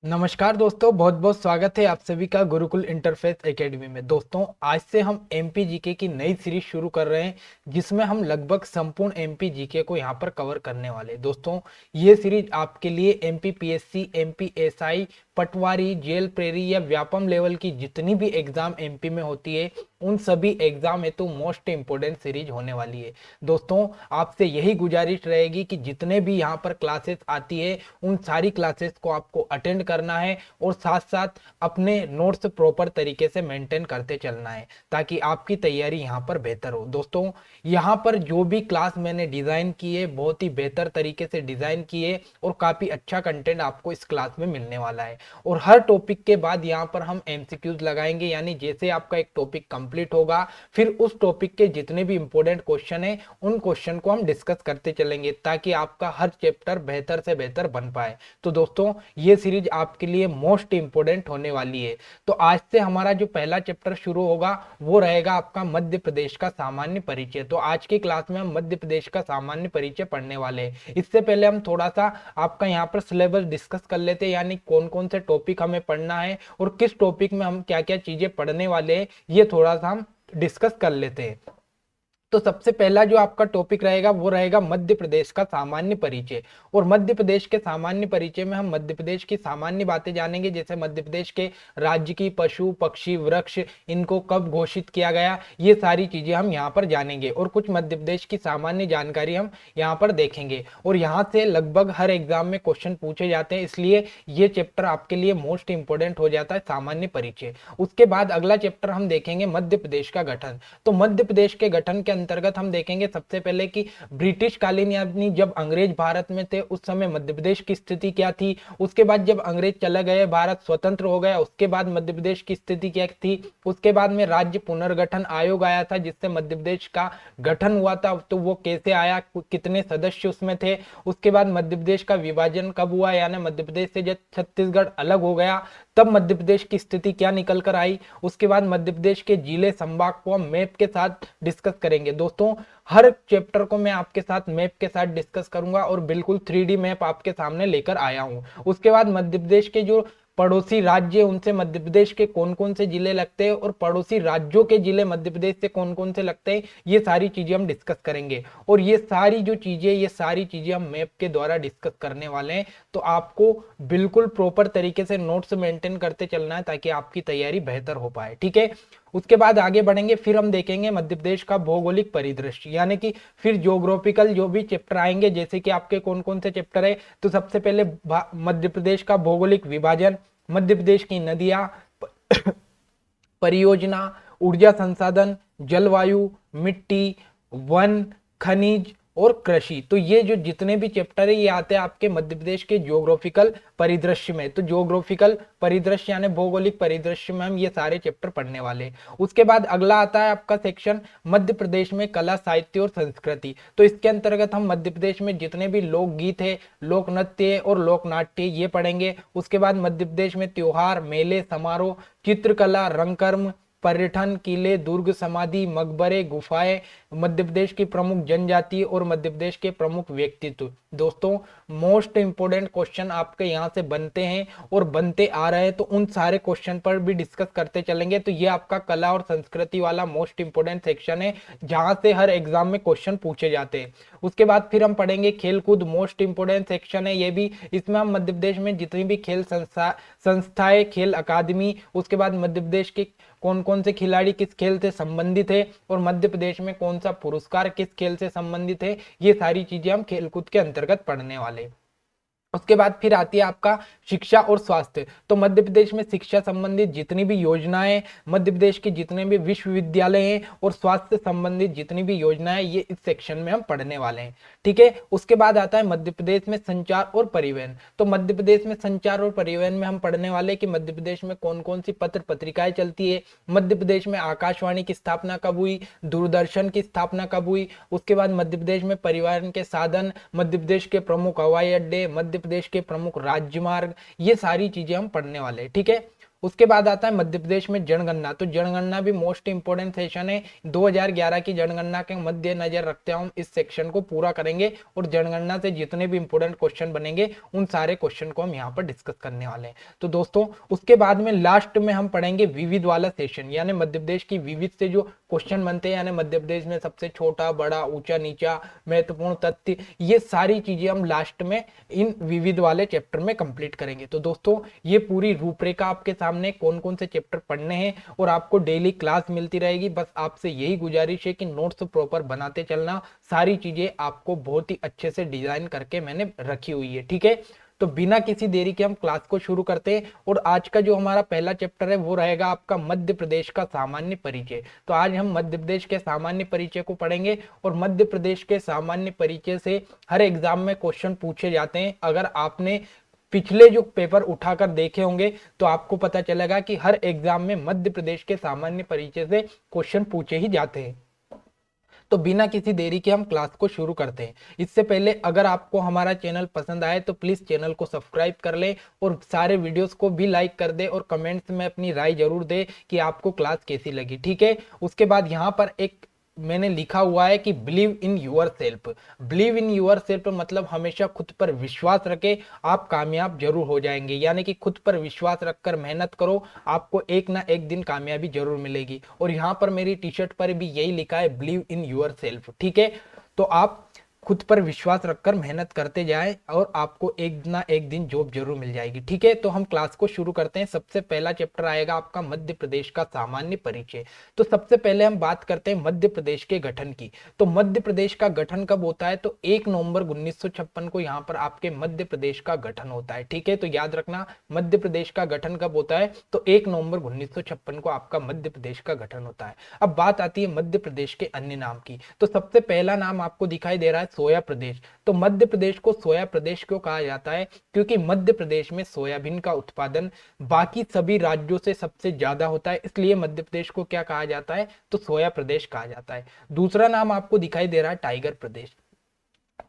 नमस्कार दोस्तों, बहुत बहुत स्वागत है आप सभी का गुरुकुल इंटरफेस एकेडमी में। दोस्तों, आज से हम एमपी जीके की नई सीरीज शुरू कर रहे हैं जिसमें हम लगभग संपूर्ण एमपी जीके को यहां पर कवर करने वाले हैं। दोस्तों, ये सीरीज आपके लिए एमपी पीएससी, एमपी एसआई, पटवारी, जेल प्रेरी या व्यापम लेवल की जितनी भी एग्जाम एमपी में होती है उन सभी एग्जाम हेतु मोस्ट इंपोर्टेंट सीरीज होने वाली है। दोस्तों, आपसे यही गुजारिश रहेगी कि जितने भी यहाँ पर क्लासेस आती है उन सारी क्लासेस को आपको अटेंड करना है और साथ साथ अपने नोट्स प्रॉपर तरीके से मेंटेन करते चलना है ताकि आपकी तैयारी यहाँ पर बेहतर हो। दोस्तों, यहाँ पर जो भी क्लास मैंने डिजाइन की है बहुत ही बेहतर तरीके से डिजाइन की है और काफी अच्छा कंटेंट आपको इस क्लास में मिलने वाला है। और हर टॉपिक के बाद यहाँ पर हम एमसीक्यूज लगाएंगे, यानी जैसे आपका एक टॉपिक कंप्लीट होगा फिर उस टॉपिक के जितने भी इंपॉर्टेंट क्वेश्चन है उन क्वेश्चन को हम डिस्कस करते चलेंगे ताकि आपका हर चैप्टर बेहतर से बेहतर बन पाए। तो दोस्तों, ये सीरीज आपके लिए मोस्ट इंपोर्टेंट होने वाली है। तो आज से हमारा जो पहला चैप्टर शुरू होगा वो रहेगा आपका मध्य प्रदेश का सामान्य परिचय। तो आज की क्लास में हम मध्य प्रदेश का सामान्य परिचय पढ़ने वाले हैं। इससे पहले हम थोड़ा सा आपका यहाँ पर सिलेबस डिस्कस कर लेते हैं, यानी कौन कौन से टॉपिक हमें पढ़ना है और किस टॉपिक में हम क्या क्या चीजें पढ़ने वाले हैं, ये थोड़ा सा हम डिस्कस कर लेते हैं। तो सबसे पहला जो आपका टॉपिक रहेगा वो रहेगा मध्य प्रदेश का सामान्य परिचय। और मध्य प्रदेश के सामान्य परिचय में हम मध्य प्रदेश की सामान्य बातें जानेंगे, जैसे मध्य प्रदेश के राज्य की पशु पक्षी वृक्ष इनको कब घोषित किया गया, ये सारी चीजें हम यहाँ पर जानेंगे और कुछ मध्य प्रदेश की सामान्य जानकारी हम यहाँ पर देखेंगे। और यहाँ से लगभग हर एग्जाम में क्वेश्चन पूछे जाते हैं, इसलिए ये चैप्टर आपके लिए मोस्ट इंपोर्टेंट हो जाता है, सामान्य परिचय। उसके बाद अगला चैप्टर हम देखेंगे मध्य प्रदेश का गठन। तो मध्य प्रदेश के गठन के अंतर्गत हम देखेंगे सबसे पहले कि ब्रिटिश कालीन यानी जब अंग्रेज भारत में थे उस समय मध्य प्रदेश की स्थिति क्या थी। उसके बाद जब अंग्रेज चले गए, भारत स्वतंत्र हो गया, उसके बाद मध्य प्रदेश की स्थिति क्या थी। उसके बाद में राज्य पुनर्गठन आयोग आया था जिससे मध्य प्रदेश का गठन हुआ था, तो वो कैसे आया, कितने सदस्य उसमें थे। उसके बाद मध्य प्रदेश का विभाजन कब हुआ, यानी मध्य प्रदेश से जब छत्तीसगढ़ अलग हो गया तब मध्य प्रदेश की स्थिति क्या निकल कर आई। उसके बाद मध्य प्रदेश के जिले संभाग को हम मैप के साथ डिस्कस करेंगे। दोस्तों, हर चैप्टर को मैं आपके साथ मैप के साथ डिस्कस करूंगा और बिल्कुल 3D मैप आपके सामने लेकर आया हूं। उसके बाद मध्य प्रदेश के जो पड़ोसी राज्य उनसे मध्य प्रदेश के कौन कौन से जिले लगते हैं और पड़ोसी राज्यों के जिले मध्य प्रदेश से कौन कौन से लगते हैं, ये सारी चीजें हम डिस्कस करेंगे। और ये सारी चीजें हम मैप के द्वारा डिस्कस करने वाले हैं। तो आपको बिल्कुल प्रॉपर तरीके से नोट्स मेंटेन करते चलना है ताकि आपकी तैयारी बेहतर हो पाए, ठीक है। उसके बाद आगे बढ़ेंगे, फिर हम देखेंगे मध्य प्रदेश का भौगोलिक परिदृश्य, यानी कि फिर ज्योग्राफिकल जो भी चैप्टर आएंगे, जैसे कि आपके कौन कौन से चैप्टर है। तो सबसे पहले मध्य प्रदेश का भौगोलिक विभाजन, मध्य प्रदेश की नदियां, परियोजना, ऊर्जा संसाधन, जलवायु, मिट्टी, वन, खनिज और कृषि। तो ये जो जितने भी चैप्टर है ये आते हैं आपके मध्य प्रदेश के ज्योग्राफिकल परिदृश्य में। तो ज्योग्राफिकल परिदृश्य यानी भौगोलिक परिदृश्य में हम ये सारे चैप्टर पढ़ने वाले हैं। उसके बाद अगला आता है आपका सेक्शन मध्य प्रदेश में कला साहित्य और संस्कृति। तो इसके अंतर्गत हम मध्य प्रदेश में जितने भी लोकगीत है, लोक नृत्य और लोक नाट्य ये पढ़ेंगे। उसके बाद मध्य प्रदेश में त्योहार, मेले, समारोह, चित्रकला, रंगकर्म, पर्यटन, किले, दुर्ग, समाधि, मकबरे, गुफाएं, मध्य प्रदेश की प्रमुख जनजाति और मध्य प्रदेश के प्रमुख व्यक्तित्व। दोस्तों, मोस्ट इंपोर्टेंट क्वेश्चन आपके यहाँ से बनते हैं और बनते आ रहे हैं, तो उन सारे क्वेश्चन पर भी डिस्कस करते चलेंगे। तो ये आपका कला और संस्कृति वाला मोस्ट इंपोर्टेंट सेक्शन है जहां से हर एग्जाम में क्वेश्चन पूछे जाते हैं। उसके बाद फिर हम पढ़ेंगे खेल कूद, मोस्ट इंपोर्टेंट सेक्शन है ये भी। इसमें हम मध्य प्रदेश में जितनी भी खेल संस्थाएं, खेल अकादमी, उसके बाद मध्य प्रदेश के कौन कौन से खिलाड़ी किस खेल से संबंधित है और मध्य प्रदेश में कौन सा पुरस्कार किस खेल से संबंधित है, ये सारी चीजें हम खेलकूद के अंतर्गत पढ़ने वाले हैं। उसके बाद फिर आती है आपका शिक्षा और स्वास्थ्य। तो मध्य प्रदेश में शिक्षा संबंधित जितनी भी योजनाएं, मध्य प्रदेश के जितने भी विश्वविद्यालय हैं और स्वास्थ्य संबंधित जितनी भी योजनाएं, ये इस सेक्शन में हम पढ़ने वाले हैं, ठीक है। उसके बाद आता है मध्य प्रदेश में संचार और परिवहन। तो मध्य प्रदेश में संचार और परिवहन में हम पढ़ने वाले कि मध्य प्रदेश में कौन कौन सी पत्र पत्रिकाएं चलती है, मध्य प्रदेश में आकाशवाणी की स्थापना कब हुई, दूरदर्शन की स्थापना कब हुई। उसके बाद मध्य प्रदेश में परिवहन के साधन, मध्य प्रदेश के प्रमुख हवाई अड्डे, मध्य प्रदेश के प्रमुख राज्य मार्ग, ये सारी चीजें हम पढ़ने वाले हैं, ठीक है। उसके बाद आता है मध्य प्रदेश में जनगणना। तो जनगणना भी मोस्ट इंपोर्टेंट सेशन है। 2011 की जनगणना के मध्य नजर रखते हुए हम इस सेक्शन को पूरा करेंगे और जनगणना से जितने भी इंपोर्टेंट क्वेश्चन बनेंगे उन सारे क्वेश्चन को हम यहाँ पर डिस्कस करने वाले हैं। तो दोस्तों उसके बाद में लास्ट में हम पढ़ेंगे विविध वाला सेशन, यानी मध्य प्रदेश की विविध से जो क्वेश्चन बनते हैं, यानी मध्य प्रदेश में सबसे छोटा बड़ा ऊंचा नीचा महत्वपूर्ण तथ्य, ये सारी चीजें हम लास्ट में इन विविध वाले चैप्टर में कंप्लीट करेंगे। तो दोस्तों ये पूरी रूपरेखा आपके सामने कौन कौन से चैप्टर पढ़ने हैं और आपको डेली क्लास मिलती रहेगी। बस आपसे यही गुजारिश है कि नोट्स प्रॉपर बनाते चलना, सारी चीजें आपको बहुत ही अच्छे से डिजाइन करके मैंने रखी हुई है, ठीक है। तो बिना किसी देरी के हम क्लास को शुरू करते हैं और आज का जो हमारा पहला चैप्टर है वो रहेगा आपका मध्य प्रदेश का सामान्य परिचय। तो आज हम मध्य प्रदेश के सामान्य परिचय को पढ़ेंगे और मध्य प्रदेश के सामान्य परिचय से हर एग्जाम में क्वेश्चन पूछे जाते हैं। अगर आपने पिछले जो पेपर उठाकर देखे होंगे तो आपको पता चलेगा कि हर एग्जाम में मध्य प्रदेश के सामान्य परिचय से क्वेश्चन पूछे ही जाते हैं। तो बिना किसी देरी के हम क्लास को शुरू करते हैं। इससे पहले अगर आपको हमारा चैनल पसंद आए तो प्लीज चैनल को सब्सक्राइब कर ले और सारे वीडियोस को भी लाइक कर दे और कमेंट्स में अपनी राय जरूर दे कि आपको क्लास कैसी लगी, ठीक है। उसके बाद यहाँ पर एक मैंने लिखा हुआ है कि believe in yourself. Believe in yourself मतलब हमेशा खुद पर विश्वास रखे, आप कामयाब जरूर हो जाएंगे। यानी कि खुद पर विश्वास रखकर मेहनत करो, आपको एक ना एक दिन कामयाबी जरूर मिलेगी। और यहाँ पर मेरी टी शर्ट पर भी यही लिखा है बिलीव इन यूर सेल्फ, ठीक है। तो आप खुद पर विश्वास रखकर मेहनत करते जाएं और आपको एक ना एक दिन जॉब जरूर मिल जाएगी, ठीक है। तो हम क्लास को शुरू करते हैं। सबसे पहला चैप्टर आएगा आपका मध्य प्रदेश का सामान्य परिचय। तो सबसे पहले हम बात करते हैं मध्य प्रदेश के गठन की। तो मध्य प्रदेश का गठन कब होता है? तो 1 नवंबर 1956 को यहाँ पर आपके मध्य प्रदेश का गठन होता है, ठीक है। तो याद रखना मध्य प्रदेश का गठन कब होता है? तो 1 नवंबर 1956 को आपका मध्य प्रदेश का गठन होता है। अब बात आती है मध्य प्रदेश के अन्य नाम की। तो सबसे पहला नाम आपको दिखाई दे रहा है सोया प्रदेश। तो मध्य प्रदेश को सोया प्रदेश क्यों कहा जाता है? क्योंकि मध्य प्रदेश में सोयाबीन का उत्पादन बाकी सभी राज्यों से सबसे ज्यादा होता है, इसलिए मध्य प्रदेश को क्या कहा जाता है? तो सोया प्रदेश कहा जाता है। दूसरा नाम आपको दिखाई दे रहा है टाइगर प्रदेश।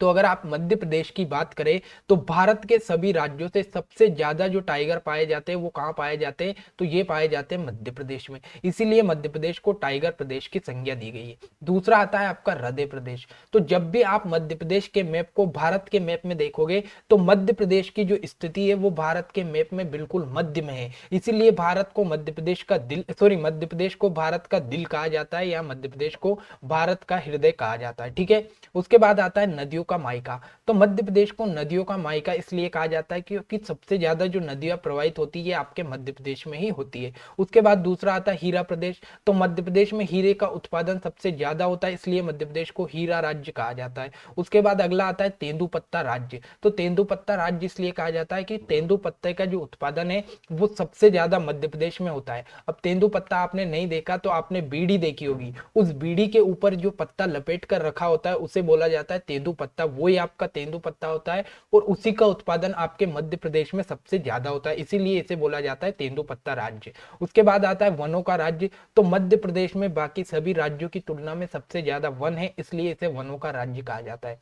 तो अगर आप मध्य प्रदेश की बात करें तो भारत के सभी राज्यों से सबसे ज्यादा जो टाइगर पाए जाते हैं वो कहाँ पाए जाते हैं? तो ये पाए जाते हैं मध्य प्रदेश में, इसीलिए मध्य प्रदेश को टाइगर प्रदेश की संज्ञा दी गई है। दूसरा आता है आपका हृदय प्रदेश। तो जब भी आप मध्य प्रदेश के मैप को भारत के मैप में देखोगे तो मध्य प्रदेश की जो स्थिति है वो भारत के मैप में बिल्कुल मध्य में है, इसीलिए भारत को मध्य प्रदेश का दिल मध्य प्रदेश को भारत का दिल कहा जाता है या मध्य प्रदेश को भारत का हृदय कहा जाता है, ठीक है। उसके बाद आता है नदियों का मायका। तो मध्य प्रदेश को नदियों का मायका इसलिए कहा जाता है क्योंकि सबसे ज्यादा जो नदियां प्रवाहित होती है आपके मध्य प्रदेश में ही होती है। उसके बाद दूसरा आता है हीरा प्रदेश। तो मध्य प्रदेश में हीरे का उत्पादन सबसे ज्यादा होता है, इसलिए मध्य प्रदेश को हीरा राज्य कहा जाता है। उसके बाद अगला आता है तेंदुपत्ता राज्य। तो तेंदुपत्ता राज्य इसलिए कहा जाता है कि तेंदुपत्ते का जो उत्पादन है वो सबसे ज्यादा मध्य प्रदेश में होता है। अब तेंदुपत्ता आपने नहीं देखा तो आपने बीड़ी देखी होगी, उस बीड़ी के ऊपर जो पत्ता लपेट कर रखा होता है उसे बोला जाता है तेंदुपत्ता, वही आपका तेंदुपत्ता होता है और उसी का उत्पादन आपके मध्य प्रदेश में सबसे ज्यादा होता है, इसीलिए इसे बोला जाता है तेंदुपत्ता राज्य। उसके बाद आता है वनों का राज्य। तो मध्य प्रदेश में बाकी सभी राज्यों की तुलना में सबसे ज्यादा वन है, इसलिए इसे वनों का राज्य कहा जाता है।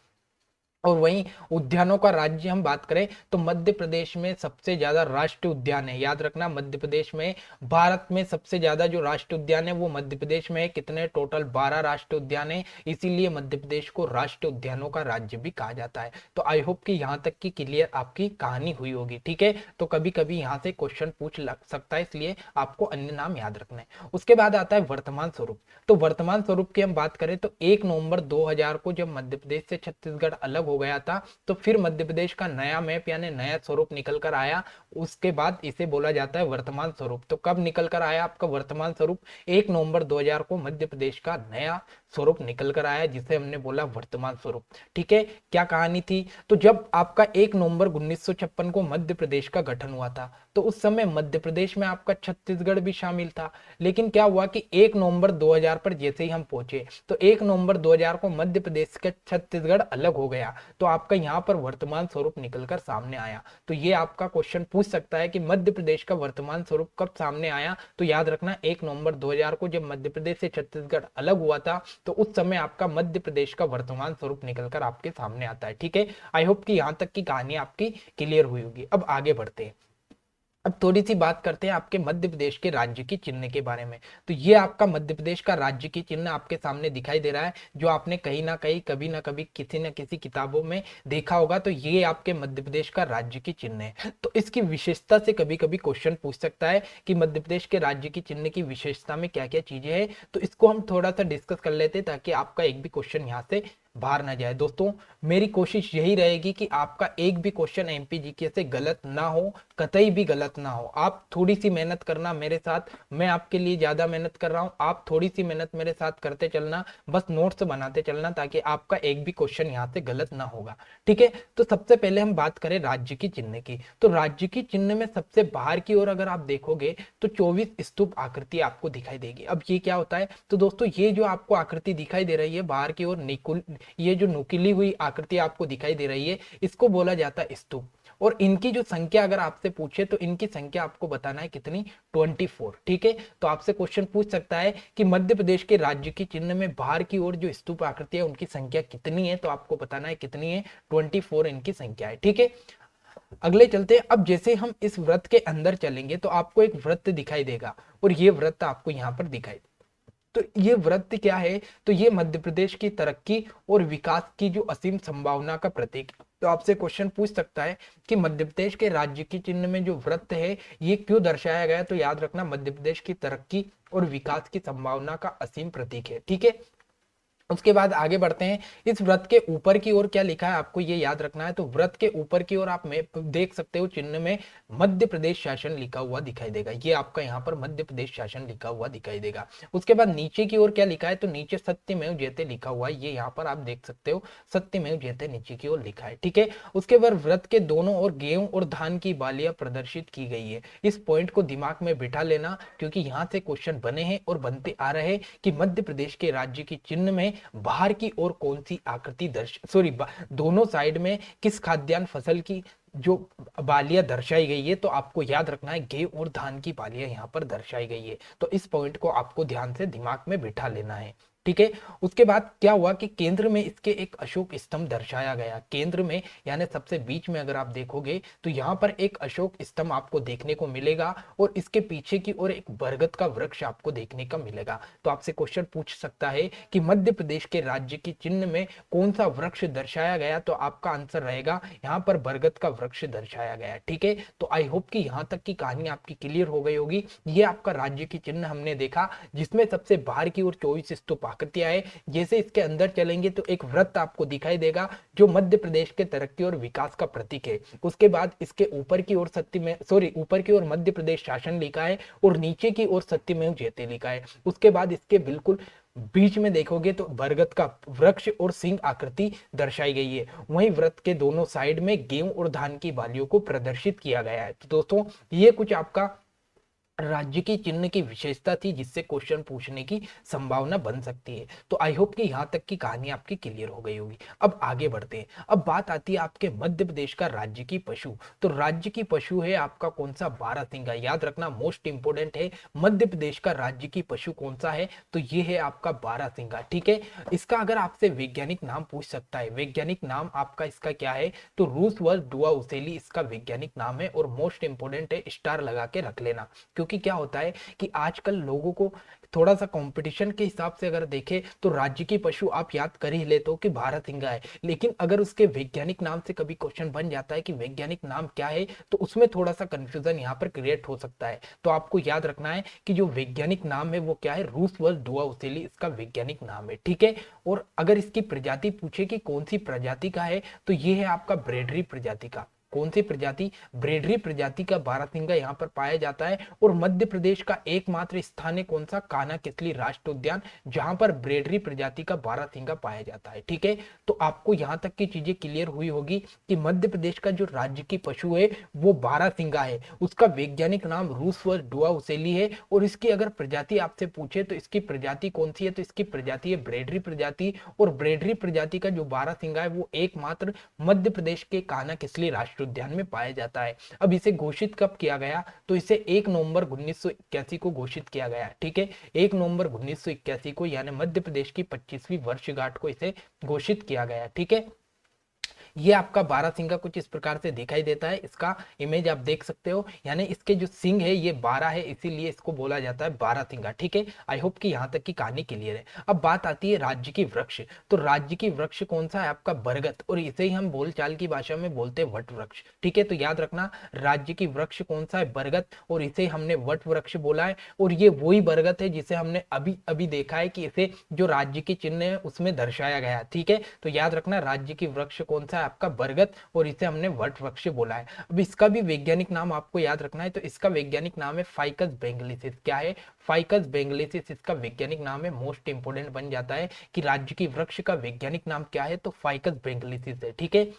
और वहीं उद्यानों का राज्य हम बात करें तो मध्य प्रदेश में सबसे ज्यादा राष्ट्रीय उद्यान है। याद रखना मध्य प्रदेश में भारत में सबसे ज्यादा जो राष्ट्रीय उद्यान है वो मध्य प्रदेश में है। कितने? टोटल 12 राष्ट्रीय उद्यान है, इसीलिए मध्य प्रदेश को राष्ट्रीय उद्यानों का राज्य भी कहा जाता है। तो आई होप कि यहाँ तक की क्लियर आपकी कहानी हुई होगी, ठीक है। तो कभी कभी यहाँ से क्वेश्चन पूछ लग सकता है, इसलिए आपको अन्य नाम याद रखना है। उसके बाद आता है वर्तमान स्वरूप। तो वर्तमान स्वरूप की हम बात करें तो 1 नवंबर 2000 को जब मध्य प्रदेश से छत्तीसगढ़ अलग हो गया था तो फिर मध्य प्रदेश का नया मैप यानी नया स्वरूप निकल कर आया, उसके बाद इसे बोला जाता है वर्तमान स्वरूप। तो कब निकल कर आया आपका वर्तमान स्वरूप? 1 नवंबर 2000 को मध्य प्रदेश का नया स्वरूप निकल कर आया जिसे हमने बोला वर्तमान स्वरूप, ठीक है। क्या कहानी थी? तो जब आपका 1 नवंबर 1956 को मध्य प्रदेश का गठन हुआ था तो उस समय मध्य प्रदेश में आपका छत्तीसगढ़ भी शामिल था, लेकिन क्या हुआ कि 1 नवंबर 2000 पर जैसे ही हम पहुंचे तो 1 नवंबर 2000 को मध्य प्रदेश का छत्तीसगढ़ अलग हो गया, तो आपका यहाँ पर वर्तमान स्वरूप निकलकर सामने आया। तो ये आपका क्वेश्चन पूछ सकता है कि मध्य प्रदेश का वर्तमान स्वरूप कब सामने आया? तो याद रखना 1 नवंबर 2000 को जब मध्य प्रदेश से छत्तीसगढ़ अलग हुआ था तो उस समय आपका मध्य प्रदेश का वर्तमान स्वरूप निकलकर आपके सामने आता है, ठीक है। आई होप कि यहाँ तक की कहानी आपकी क्लियर हुई होगी। अब आगे बढ़ते हैं। अब थोड़ी सी बात करते हैं आपके मध्य प्रदेश के राज्य की चिन्ह के बारे में। तो ये आपका मध्य प्रदेश का राज्य की चिन्ह आपके सामने दिखाई दे रहा है, जो आपने कहीं ना कहीं कभी ना कभी किसी न किसी किताबों में देखा होगा। तो ये आपके मध्य प्रदेश का राज्य की चिन्ह है। तो इसकी विशेषता से कभी कभी क्वेश्चन पूछ सकता है कि मध्य प्रदेश के राज्य की चिन्ह की विशेषता में क्या क्या चीजें हैं। तो इसको हम थोड़ा सा डिस्कस कर लेते हैं ताकि आपका एक भी क्वेश्चन यहाँ से बाहर ना जाए। दोस्तों मेरी कोशिश यही रहेगी कि आपका एक भी क्वेश्चन एमपीजीके से गलत ना हो, कतई भी गलत ना हो। आप थोड़ी सी मेहनत करना मेरे साथ, मैं आपके लिए ज्यादा मेहनत कर रहा हूं, आप थोड़ी सी मेहनत मेरे साथ करते चलना, बस नोट्स बनाते चलना, ताकि आपका एक भी क्वेश्चन यहाँ से गलत ना होगा। ठीक है, तो सबसे पहले हम बात करें राज्य की चिन्ह की। तो राज्य की चिन्ह में सबसे बाहर की ओर अगर आप देखोगे तो 24 स्तूप आकृति आपको दिखाई देगी। अब ये क्या होता है, तो दोस्तों ये जो आपको आकृति दिखाई दे रही है बाहर की ओर, निकुल ये जो नुकीली हुई आकृति आपको दिखाई दे रही है, इसको बोला जाता है स्तूप। और इनकी जो संख्या अगर आपसे पूछे तो इनकी संख्या आपको बताना है कितनी, 24। ठीक है, तो आपसे क्वेश्चन पूछ सकता है कि मध्य प्रदेश के राज्य की चिन्ह में बाहर की ओर जो स्तूप आकृति है उनकी संख्या कितनी है, तो आपको बताना है कितनी है, 24 इनकी संख्या है। ठीक है, अगले चलते हैं। अब जैसे हम इस व्रत के अंदर चलेंगे तो आपको एक व्रत दिखाई देगा, और ये व्रत आपको यहाँ पर दिखाई, तो ये व्रत क्या है, तो ये मध्य प्रदेश की तरक्की और विकास की जो असीम संभावना का प्रतीक है। तो आपसे क्वेश्चन पूछ सकता है कि मध्य प्रदेश के राज्य की चिन्ह में जो व्रत है ये क्यों दर्शाया गया, तो याद रखना मध्य प्रदेश की तरक्की और विकास की संभावना का असीम प्रतीक है। ठीक है, उसके बाद आगे बढ़ते हैं। इस व्रत के ऊपर की ओर क्या लिखा है आपको ये याद रखना है। तो व्रत के ऊपर की ओर आप में देख सकते हो चिन्ह में मध्य प्रदेश शासन लिखा हुआ दिखाई देगा। ये आपका यहाँ पर मध्य प्रदेश शासन लिखा हुआ दिखाई देगा। उसके बाद नीचे की ओर क्या लिखा है, तो नीचे सत्यमेव जयते लिखा हुआ है। ये यहाँ पर आप देख सकते हो सत्यमेव जयते नीचे की ओर लिखा है। ठीक है, उसके बाद व्रत के दोनों ओर गेहूं और धान की बालियां प्रदर्शित की गई है। इस पॉइंट को दिमाग में बिठा लेना, क्योंकि यहाँ से क्वेश्चन बने हैं और बनते आ रहे हैं कि मध्य प्रदेश के राज्य की चिन्ह में बाहर की ओर कौन सी आकृति दोनों साइड में किस खाद्यान्न फसल की जो बालियां दर्शाई गई है। तो आपको याद रखना है गेहूं और धान की बालियां यहाँ पर दर्शाई गई है। तो इस पॉइंट को आपको ध्यान से दिमाग में बिठा लेना है। ठीक है, उसके बाद क्या हुआ कि केंद्र में इसके एक अशोक स्तंभ दर्शाया गया। केंद्र में यानी सबसे बीच में अगर आप देखोगे तो यहाँ पर एक अशोक स्तंभ आपको देखने को मिलेगा, और इसके पीछे की ओर एक बरगद का वृक्ष आपको देखने का मिलेगा। तो आपसे क्वेश्चन पूछ सकता है कि मध्य प्रदेश के राज्य की चिन्ह में कौन सा वृक्ष दर्शाया गया, तो आपका आंसर रहेगा यहाँ पर बरगद का वृक्ष दर्शाया गया। ठीक है, तो आई होप कि यहाँ तक की कहानी आपकी क्लियर हो गई होगी। ये आपका राज्य की चिन्ह हमने देखा, जिसमें सबसे बाहर की ओर 24 स्तूप आकृतियां है। जैसे इसके अंदर चलेंगे तो एक वृत्त आपको दिखाई देगा जो मध्य प्रदेश के तरक्की और विकास का प्रतीक है। उसके बाद इसके ऊपर की ओर ऊपर की ओर मध्य प्रदेश शासन लिखा है, और नीचे की ओर सत्यमेव जयते लिखा है। उसके बाद इसके बिल्कुल बीच में देखोगे तो बरगद का वृक्ष और सिंह आकृति दर्शाई गई है। वहीं व्रत के दोनों साइड में गेहूं और धान की बालियों को प्रदर्शित किया गया है। तो दोस्तों ये कुछ आपका राज्य की चिन्ह की विशेषता थी, जिससे क्वेश्चन पूछने की संभावना बन सकती है। तो आई होप कि यहां तक की कहानी आपकी क्लियर हो गई होगी। अब आगे बढ़ते हैं। अब बात आती है आपके मध्य प्रदेश का राज्य की पशु। तो राज्य की पशु है आपका कौन सा, बारहसिंगा। याद रखना मोस्ट इंपोर्टेंट है, मध्य प्रदेश का राज्य की पशु कौन सा है, तो ये है आपका बारहसिंगा। ठीक है, इसका अगर आपसे वैज्ञानिक नाम पूछ सकता है, वैज्ञानिक नाम आपका इसका क्या है, तो रूसवर्थ डुआ उसेली इसका वैज्ञानिक नाम है। और मोस्ट इंपोर्टेंट है, स्टार लगा के रख लेना, क्योंकि क्या होता है कि आजकल लोगों को थोड़ा सा कंपटीशन के हिसाब से अगर देखें तो राज्य की पशु आप याद कर ही लेते हो कि बारहसिंगा है, लेकिन अगर उसके वैज्ञानिक नाम से कभी क्वेश्चन बन जाता है कि वैज्ञानिक नाम क्या है, तो उसमें थोड़ा सा कंफ्यूजन यहाँ पर क्रिएट हो सकता है। तो आपको याद रखना है कि जो वैज्ञानिक नाम है वो क्या है, रूसवर्थ डुआ उसेली इसका वैज्ञानिक नाम है। ठीक है, और अगर इसकी प्रजाति पूछे कि कौन सी प्रजाति का है, तो ये है आपका ब्रेडरी प्रजाति का। कौन सी प्रजाति, ब्रेडरी प्रजाति का बारहसिंगा यहाँ पर पाया जाता है। और मध्य प्रदेश का एकमात्र स्थान है कौन सा, कान्हा किसली राष्ट्रीय उद्यान, जहां पर ब्रेडरी प्रजाति का बारहसिंगा पाया जाता है। ठीक है, तो आपको यहां तक की चीजें क्लियर हुई होगी कि मध्य प्रदेश का जो राज्य की पशु है वो बारहसिंगा है। उसका वैज्ञानिक नाम रूसवर्थ डुआ उसेली है। और इसकी अगर प्रजाति आपसे पूछे तो इसकी प्रजाति कौन सी है, तो इसकी प्रजाति है ब्रेडरी प्रजाति। और ब्रेडरी प्रजाति का जो बारहसिंगा है वो एकमात्र मध्य प्रदेश के कान्हा किसली राष्ट्रीय उद्यान में पाया जाता है। अब इसे घोषित कब किया गया, तो इसे 1 नवंबर 1981 को घोषित किया गया। ठीक है, 1 नवंबर 1981 को, यानी मध्य प्रदेश की 25वीं वर्षगांठ को इसे घोषित किया गया। ठीक है, ये आपका बारहसिंगा कुछ इस प्रकार से दिखाई देता है, इसका इमेज आप देख सकते हो, यानी इसके जो सिंग है ये 12 है, इसीलिए इसको बोला जाता है बारहसिंगा। ठीक है, आई होप कि यहाँ तक की कहानी क्लियर है। अब बात आती है राज्य की वृक्ष। तो राज्य की वृक्ष कौन सा है आपका बरगद, और इसे ही हम बोलचाल की भाषा में बोलते हैं वट वृक्ष। ठीक है, तो याद रखना राज्य की वृक्ष कौन सा है बरगद, और इसे हमने वट वृक्ष बोला है। और ये वही बरगद है जिसे हमने अभी अभी देखा है कि इसे जो राज्य के चिन्ह है उसमें दर्शाया गया। ठीक है, तो याद रखना राज्य की वृक्ष कौन सा है आपका बरगद, और इसे हमने वट वृक्ष बोला है। अब इसका भी वैज्ञानिक नाम आपको याद रखना है, तो इसका वैज्ञानिक नाम है फाइकस बेंगलिसिस। क्या है, फाइकस बेंगलिसिस इसका वैज्ञानिक नाम है। मोस्ट इंपोर्टेंट बन जाता है कि राज्य की वृक्ष का वैज्ञानिक नाम क्या है, तो फाइकस बेंगलिसिस है। ठीक है,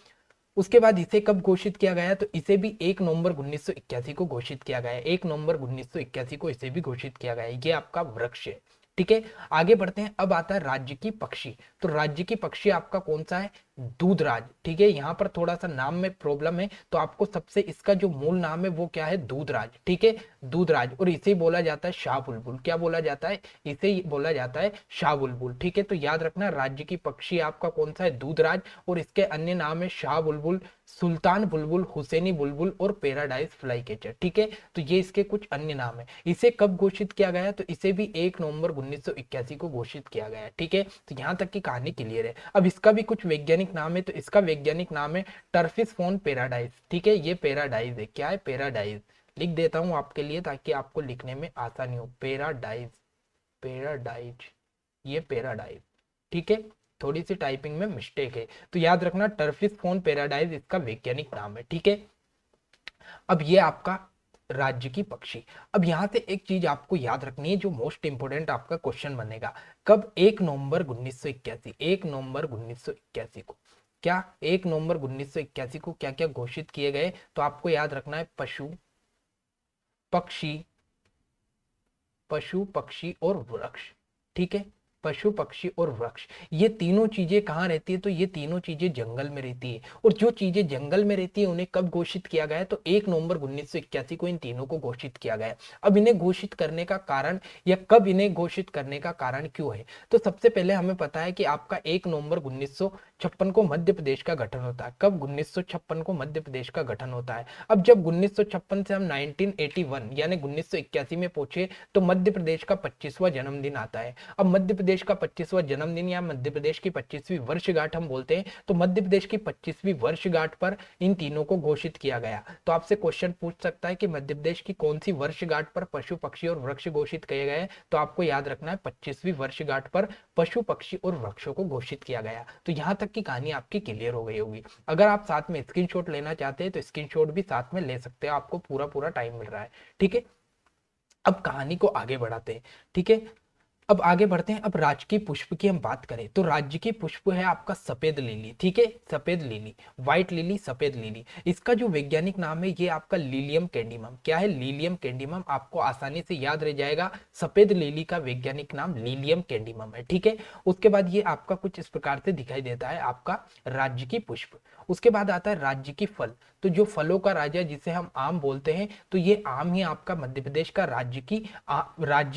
उसके बाद इसे कब घोषित किया गया, तो इसे भी 1 नवंबर 1981 को घोषित किया गया है। 1 नवंबर 1981 को इसे भी घोषित किया गया है। ये आपका वृक्ष है। ठीक है, आगे बढ़ते हैं। अब आता है राज्य की पक्षी। तो राज्य की पक्षी आपका कौन सा है, दूधराज। ठीक है, यहाँ पर थोड़ा सा नाम में प्रॉब्लम है, तो आपको सबसे इसका जो मूल नाम है वो क्या है, दूधराज। ठीक है, दूधराज, और इसे बोला जाता है शाह बुलबुल। क्या बोला जाता है, इसे बोला जाता है शाह बुलबुल। ठीक है, तो याद रखना राज्य की पक्षी आपका कौन सा है, दूधराज, और इसके अन्य नाम है शाह बुलबुल, सुल्तान बुलबुल, हुसैनी बुलबुल और पैराडाइज फ्लाई कैचर। ठीक है, तो ये इसके कुछ अन्य नाम है। इसे कब घोषित किया गया, तो इसे भी 1 नवंबर 1981 को घोषित किया गया। ठीक है, तो यहाँ तक की कहानी क्लियर है। अब इसका भी कुछ वैज्ञानिक नाम है, तो इसका वैज्ञानिक नाम है टर्फिस फोन पैराडाइज। ठीक है, ये पैराडाइज है। क्या है, पैराडाइज। लिख देता हूं आपके लिए ताकि आपको लिखने में आसानी हो। पैराडाइज, पैराडाइज, ये पैराडाइज। ठीक है, थोड़ी सी टाइपिंग में मिस्टेक है, तो याद रखना टर्फिस फोन पैराडाइज इसका वैज्ञानिक नाम है। ठीक है, अब ये आपका राज्य की पक्षी। अब यहां से एक चीज आपको याद रखनी है जो मोस्ट इंपोर्टेंट आपका क्वेश्चन बनेगा, कब, 1 नवंबर 1981। 1 नवंबर 1981 को क्या, 1 नवंबर 1981 को क्या क्या घोषित किए गए, तो आपको याद रखना है पशु पक्षी, पशु पक्षी और वृक्ष। ठीक है, पशु पक्षी और वृक्ष, ये तीनों चीजें कहाँ रहती है, तो ये तीनों चीजें जंगल में रहती है। और जो चीजें जंगल में रहती है उन्हें कब घोषित किया गया है, तो 1 नवंबर 1981 को इन तीनों को घोषित किया गया है। अब इन्हें घोषित करने का कारण, या कब इन्हें घोषित करने का कारण क्यों है, तो सबसे पहले हमें पता है कि आपका 1 नवंबर 1956 को मध्य प्रदेश का गठन होता है। कब, 1956 को मध्य प्रदेश का गठन होता है। अब जब 1956 से हम 1981 यानी 1981 में पहुंचे, तो मध्य प्रदेश का 25वां जन्मदिन आता है। अब मध्य प्रदेश का 25वां जन्मदिन या मध्य प्रदेश की 25वीं वर्षगांठ हम बोलते हैं, तो मध्य प्रदेश की 25वीं वर्षगांठ पर इन तीनों को घोषित किया गया। तो आपसे क्वेश्चन पूछ सकता है कि मध्य प्रदेश की कौन सी वर्षगांठ पर पशु पक्षी और वृक्ष घोषित किए गए, तो आपको याद रखना है 25वीं वर्षगांठ पर पशु पक्षी और वृक्षों को घोषित किया गया। तो यहां तक की कहानी आपकी क्लियर हो गई होगी। अगर आप साथ में स्क्रीनशॉट लेना चाहते हैं तो स्क्रीनशॉट भी साथ में ले सकते हैं, आपको पूरा पूरा टाइम मिल रहा है। ठीक है, अब कहानी को आगे बढ़ाते हैं। ठीक है, अब आगे बढ़ते हैं। अब राजकीय पुष्प की हम बात करें, तो राजकीय पुष्प है आपका सफेद लिली। ठीक है, सफेद लिली, व्हाइट लिली, सफेद लिली। इसका जो वैज्ञानिक नाम है ये आपका लीलियम कैंडिमम। क्या है, लीलियम कैंडिमम, आपको आसानी से याद रह जाएगा। सफेद लिली का वैज्ञानिक नाम लीलियम कैंडिमम है। ठीक है, उसके बाद ये आपका कुछ इस प्रकार से दिखाई देता है आपका राज्य की पुष्प। उसके बाद आता है राज्य की फल। तो जो फलों का राजा जिसे हम आम बोलते हैं, तो ये आम ही आपका मध्य प्रदेश का राज्य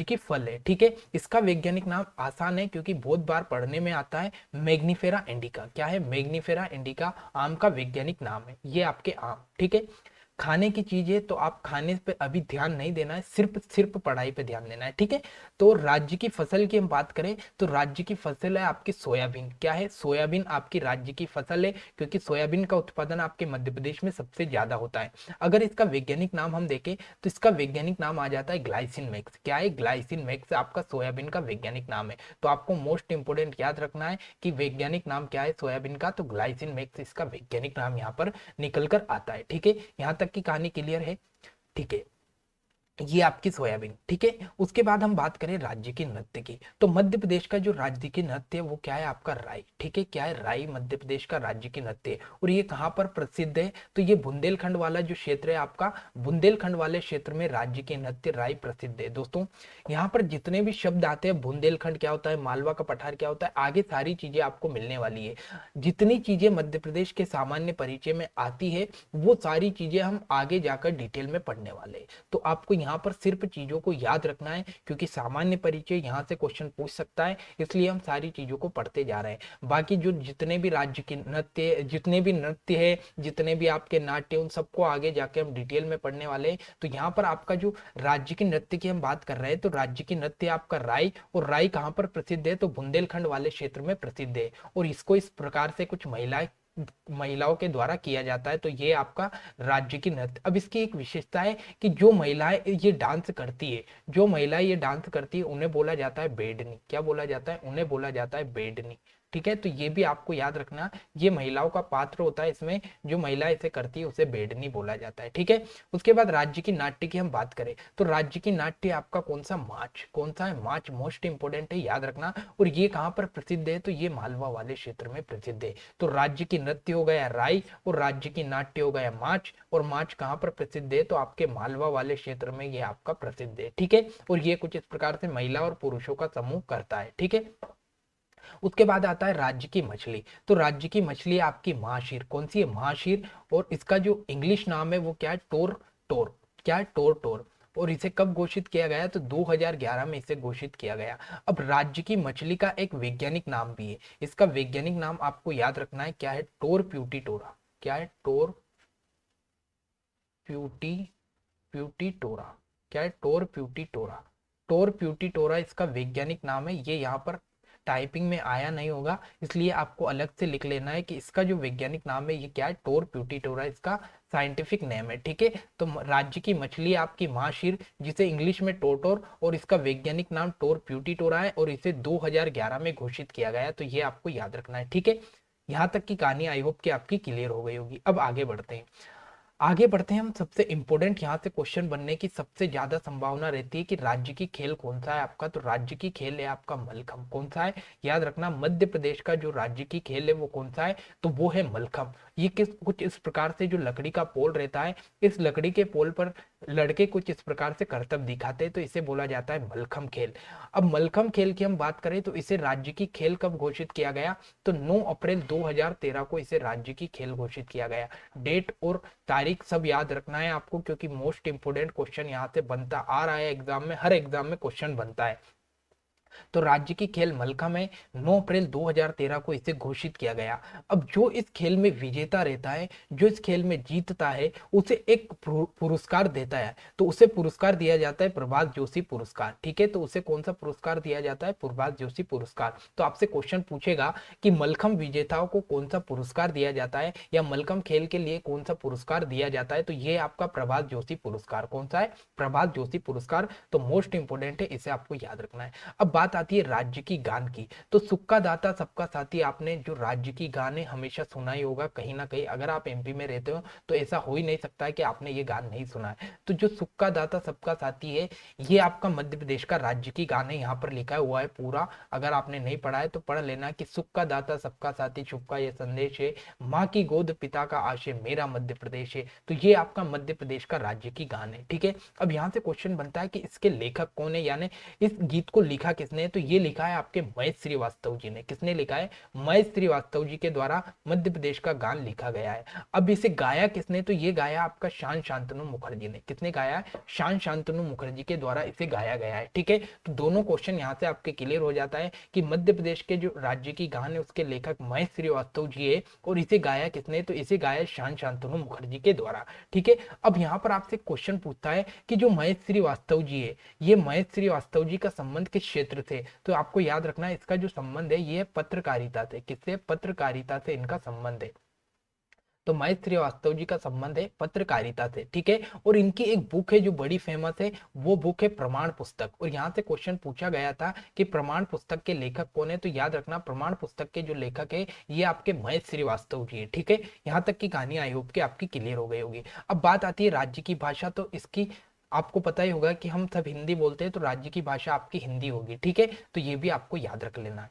की फल है। ठीक है, इसका वैज्ञानिक नाम आसान है क्योंकि बहुत बार पढ़ने में आता है, मैग्निफेरा इंडिका। क्या है, मैग्निफेरा इंडिका आम का वैज्ञानिक नाम है। ये आपके आम। ठीक है, खाने की चीजें तो आप खाने पे अभी ध्यान नहीं देना है, सिर्फ सिर्फ पढ़ाई पे ध्यान देना है। ठीक है, तो राज्य की फसल की हम बात करें, तो राज्य की फसल है आपकी सोयाबीन। क्या है, सोयाबीन आपकी राज्य की फसल है, क्योंकि सोयाबीन का उत्पादन आपके मध्य प्रदेश में सबसे ज्यादा होता है। अगर इसका वैज्ञानिक नाम हम देखें, तो इसका वैज्ञानिक नाम आ जाता है ग्लाइसिन मैक्स। क्या है, ग्लाइसिन मैक्स आपका सोयाबीन का वैज्ञानिक नाम है। तो आपको मोस्ट इंपोर्टेंट याद रखना है कि वैज्ञानिक नाम क्या है सोयाबीन का, तो ग्लाइसिन मैक्स इसका वैज्ञानिक नाम यहाँ पर निकल कर आता है। ठीक है, यहाँ तक की कहानी क्लियर है। ठीक है, ये आपकी सोयाबीन। ठीक है, उसके बाद हम बात करें राज्य के नृत्य की, तो मध्य प्रदेश का जो राज्य के नृत्य है वो क्या है आपका राई। ठीक है, क्या है, राई मध्य प्रदेश का राज्य के नृत्य है। और ये कहां पर प्रसिद्ध है, तो ये बुंदेलखंड वाला जो क्षेत्र है आपका, बुंदेलखंड वाले क्षेत्र में राज्य के नृत्य राई प्रसिद्ध है। दोस्तों यहाँ पर जितने भी शब्द आते हैं, बुंदेलखंड क्या होता है, मालवा का पठार क्या होता है, आगे सारी चीजें आपको मिलने वाली है। जितनी चीजें मध्य प्रदेश के सामान्य परिचय में आती है वो सारी चीजें हम आगे जाकर डिटेल में पढ़ने वाले हैं। तो आपको यहाँ यहाँ पर सिर्फ चीजों को याद रखना है, क्योंकि सामान्य परिचय यहाँ से क्वेश्चन पूछ सकता है, इसलिए हम सारी चीजों को पढ़ते जा रहे हैं। बाकी जो जितने भी राज्य के नृत्य, जितने भी नृत्य है, जितने भी आपके नाट्य, उन सबको आगे जाके हम डिटेल में पढ़ने वाले हैं। तो यहाँ पर आपका जो राज्य की नृत्य की हम बात कर रहे हैं, तो राज्य की नृत्य आपका राई, और राई कहाँ पर प्रसिद्ध है, तो बुंदेलखंड वाले क्षेत्र में प्रसिद्ध है, और इसको इस प्रकार से कुछ महिलाओं के द्वारा किया जाता है। तो ये आपका राज्य की नृत्य। अब इसकी एक विशेषता है कि जो महिलाएं ये डांस करती है, जो महिलाएं ये डांस करती है, उन्हें बोला जाता है बेडनी। क्या बोला जाता है? उन्हें बोला जाता है बेडनी। ठीक है, तो ये भी आपको याद रखना, ये महिलाओं का पात्र होता है इसमें, जो महिला इसे करती है उसे बेडनी बोला जाता है। ठीक है, उसके बाद राज्य की नाट्य की हम बात करें, तो राज्य की नाट्य आपका कौन सा? मार्च। कौन सा है? मार्च मोस्ट इंपोर्टेंट है, याद रखना। और ये कहाँ पर प्रसिद्ध है? तो ये मालवा वाले क्षेत्र में प्रसिद्ध है। तो राज्य की नृत्य हो गया राई, और राज्य की नाट्य हो गया मार्च, और मार्च कहाँ पर प्रसिद्ध है? तो आपके मालवा वाले क्षेत्र में ये आपका प्रसिद्ध है। ठीक है, और ये कुछ इस प्रकार से महिला और पुरुषों का समूह करता है। ठीक है, उसके बाद आता है राज्य की मछली। तो राज्य की मछली आपकी महाशीर। कौन सी है? महाशीर। और इसका जो इंग्लिश नाम है वो क्या है? टोर टोर। क्या है? टोर टोर। और इसे कब घोषित किया गया? तो 2011 में इसे घोषित किया गया। अब राज्य की मछली का एक वैज्ञानिक नाम भी है, इसका वैज्ञानिक नाम आपको याद रखना है, क्या है? टोर प्यूटी टोरा। क्या है? टोर प्यूटी प्यूटी टोरा। क्या है? टोर प्यूटी टोरा। टोर प्यूटी टोरा इसका वैज्ञानिक नाम है। ये यहाँ पर टाइपिंग में आया नहीं होगा, इसलिए आपको अलग से लिख लेना है कि इसका जो वैज्ञानिक नाम है ये क्या है? टोर प्यूटी टोरा इसका साइंटिफिक नेम है। ठीक है, तो राज्य की मछली आपकी महाशीर, जिसे इंग्लिश में टोटोर, और इसका वैज्ञानिक नाम टोर प्यूटी टोरा है, और इसे 2011 में घोषित किया गया। तो ये आपको याद रखना है। ठीक है, यहाँ तक की कहानी आई होप कि आपकी क्लियर हो गई होगी। अब आगे बढ़ते हैं। आगे बढ़ते हैं हम। सबसे इंपॉर्टेंट यहाँ से क्वेश्चन बनने की सबसे ज्यादा संभावना रहती है कि राज्य की खेल कौन सा है आपका? तो राज्य की खेल है आपका मलखम। कौन सा है? याद रखना, मध्य प्रदेश का जो राज्य की खेल है वो कौन सा है? तो वो है मलखम। ये कुछ इस प्रकार से जो लकड़ी का पोल रहता है, इस लकड़ी के पोल पर लड़के कुछ इस प्रकार से करतब दिखाते हैं, तो इसे बोला जाता है मलखम खेल। अब मलखम खेल की हम बात करें तो इसे राज्य की खेल कब घोषित किया गया? तो 9 अप्रैल 2013 को इसे राज्य की खेल घोषित किया गया। डेट और तारीख सब याद रखना है आपको, क्योंकि मोस्ट इंपोर्टेंट क्वेश्चन यहाँ से बनता आ रहा है एग्जाम में, हर एग्जाम में क्वेश्चन बनता है। तो राज्य की खेल मलखम है, 9 अप्रैल 2013 को इसे घोषित किया गया। अब जो इस खेल में विजेता रहता है, जो इस खेल में जीतता है, उसे एक पुरस्कार देता है। तो उसे पुरस्कार दिया जाता है प्रभाष जोशी पुरस्कार। ठीक है, तो उसे कौन सा पुरस्कार दिया जाता है? प्रभाष जोशी पुरस्कार। तो आपसे क्वेश्चन पूछेगा कि मलखम विजेताओं को कौन सा पुरस्कार दिया जाता है, या मलखम खेल के लिए कौन सा पुरस्कार दिया जाता है? तो ये आपका प्रभाष जोशी पुरस्कार। कौन सा है? प्रभाष जोशी पुरस्कार। तो मोस्ट इंपोर्टेंट है, इसे आपको याद रखना है। अब बात आती है राज्य की गान की। तो सुक्का दाता सबका साथी, आपने जो राज्य की गाने हमेशा सुना ही होगा कहीं ना कहीं। अगर आप एमपी में रहते हो तो ऐसा हो ही नहीं सकता है कि आपने ये गान नहीं सुना है। तो जो सुक्का दाता सबका साथी है, ये आपका मध्य प्रदेश का राज्य की गान है, यहाँ पर लिखा हुआ है पूरा। अगर आपने नहीं पढ़ा है तो पढ़ लेना कि सुक्का दाता सबका साथी, चुपका ये संदेश है, माँ की गोद पिता का आशय, मेरा मध्य प्रदेश है। तो ये आपका मध्य प्रदेश का राज्य की गान है। ठीक है, अब यहाँ से क्वेश्चन बनता है कि इसके लेखक कौन है, यानी इस गीत को लिखा किसने? तो ये लिखा है आपके महेश श्रीवास्तव जी ने। किसने लिखा है? महेश श्रीवास्तव जी के द्वारा मध्य प्रदेश का गान लिखा गया है। अब इसे गाया किसने? तो ये गाया आपका शान शांतनु मुखर्जी ने। किसने गाया है? शान शांतनु मुखर्जी के द्वारा इसे गाया गया है। ठीक है, तो दोनों क्वेश्चन यहाँ से आपके क्लियर हो जाता है कि मध्य प्रदेश के जो राज्य की गान है उसके लेखक महेश श्रीवास्तव जी है, और इसे गाया किसने? तो इसे गाया शान शांतनु मुखर्जी के द्वारा। ठीक है, अब यहाँ पर आपसे क्वेश्चन पूछता है कि जो महेश श्रीवास्तव जी है, ये महेश श्रीवास्तव जी का संबंध किस क्षेत्र से? तो आपको याद रखना है, इसका जो संबंध है ये पत्रकारिता से। किससे? पत्रकारिता से इनका संबंध है। तो महेश श्रीवास्तव जी का संबंध है पत्रकारिता से। ठीक है, और इनकी एक बुक है जो बड़ी फेमस है, वो बुक है प्रमाण पुस्तक। और यहाँ से क्वेश्चन पूछा गया था कि प्रमाण पुस्तक के लेखक कौन है? तो याद रखना, प्रमाण पुस्तक के जो लेखक है ये आपके महेश श्रीवास्तव जी है। ठीक है, यहाँ तक की कहानी आई होप कि आपकी क्लियर हो गई होगी। अब बात आती है राज्य की भाषा। तो इसकी आपको पता ही होगा कि हम सब हिंदी बोलते हैं, तो राज्य की भाषा आपकी हिंदी होगी। ठीक है, तो ये भी आपको याद रख लेना है।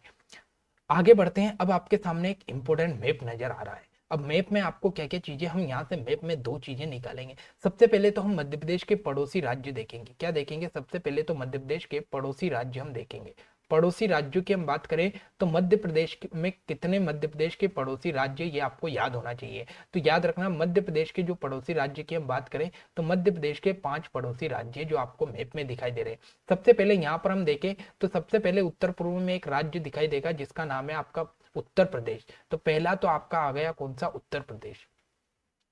आगे बढ़ते हैं। अब आपके सामने एक इंपॉर्टेंट मैप नजर आ रहा है। अब मैप में आपको क्या क्या चीजें, हम यहाँ से मैप में दो चीजें निकालेंगे। सबसे पहले तो हम मध्य प्रदेश के पड़ोसी राज्य देखेंगे। क्या देखेंगे? सबसे पहले तो मध्य प्रदेश के पड़ोसी राज्य हम देखेंगे। पड़ोसी राज्यों की हम बात करें तो मध्य प्रदेश में कितने मध्य प्रदेश के पड़ोसी राज्य, ये आपको याद होना चाहिए। तो याद रखना, मध्य प्रदेश के जो पड़ोसी राज्य की हम बात करें तो मध्य प्रदेश के 5 पड़ोसी राज्य जो आपको मैप में दिखाई दे रहे हैं। सबसे पहले यहाँ पर हम देखें तो सबसे पहले उत्तर पूर्व में एक राज्य दिखाई देगा जिसका नाम है आपका उत्तर प्रदेश। तो पहला तो आपका आ गया कौन सा, उत्तर प्रदेश।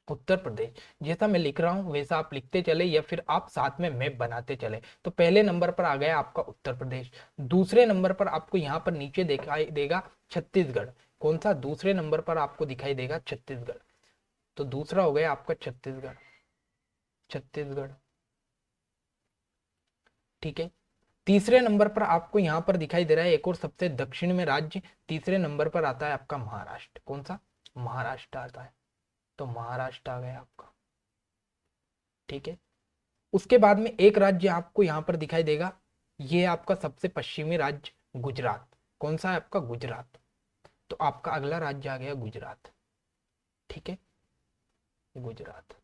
उत्तर प्रदेश जैसा मैं लिख रहा हूं वैसा आप लिखते चले या फिर आप साथ में मैप बनाते चले। तो पहले नंबर पर आ गया आपका उत्तर प्रदेश। दूसरे नंबर पर आपको यहाँ पर नीचे दिखाई देगा छत्तीसगढ़। कौन सा, दूसरे नंबर पर आपको दिखाई देगा छत्तीसगढ़। तो दूसरा हो गया आपका छत्तीसगढ़, छत्तीसगढ़। ठीक है, तीसरे नंबर पर आपको यहाँ पर दिखाई दे रहा है एक और सबसे दक्षिण में राज्य, तीसरे नंबर पर आता है आपका महाराष्ट्र। कौन सा, महाराष्ट्र आता है। तो महाराष्ट्र आ गया आपका। ठीक है, उसके बाद में एक राज्य आपको यहां पर दिखाई देगा, ये आपका सबसे पश्चिमी राज्य गुजरात। कौन सा है आपका, गुजरात। तो आपका अगला राज्य आ गया गुजरात। ठीक है, गुजरात।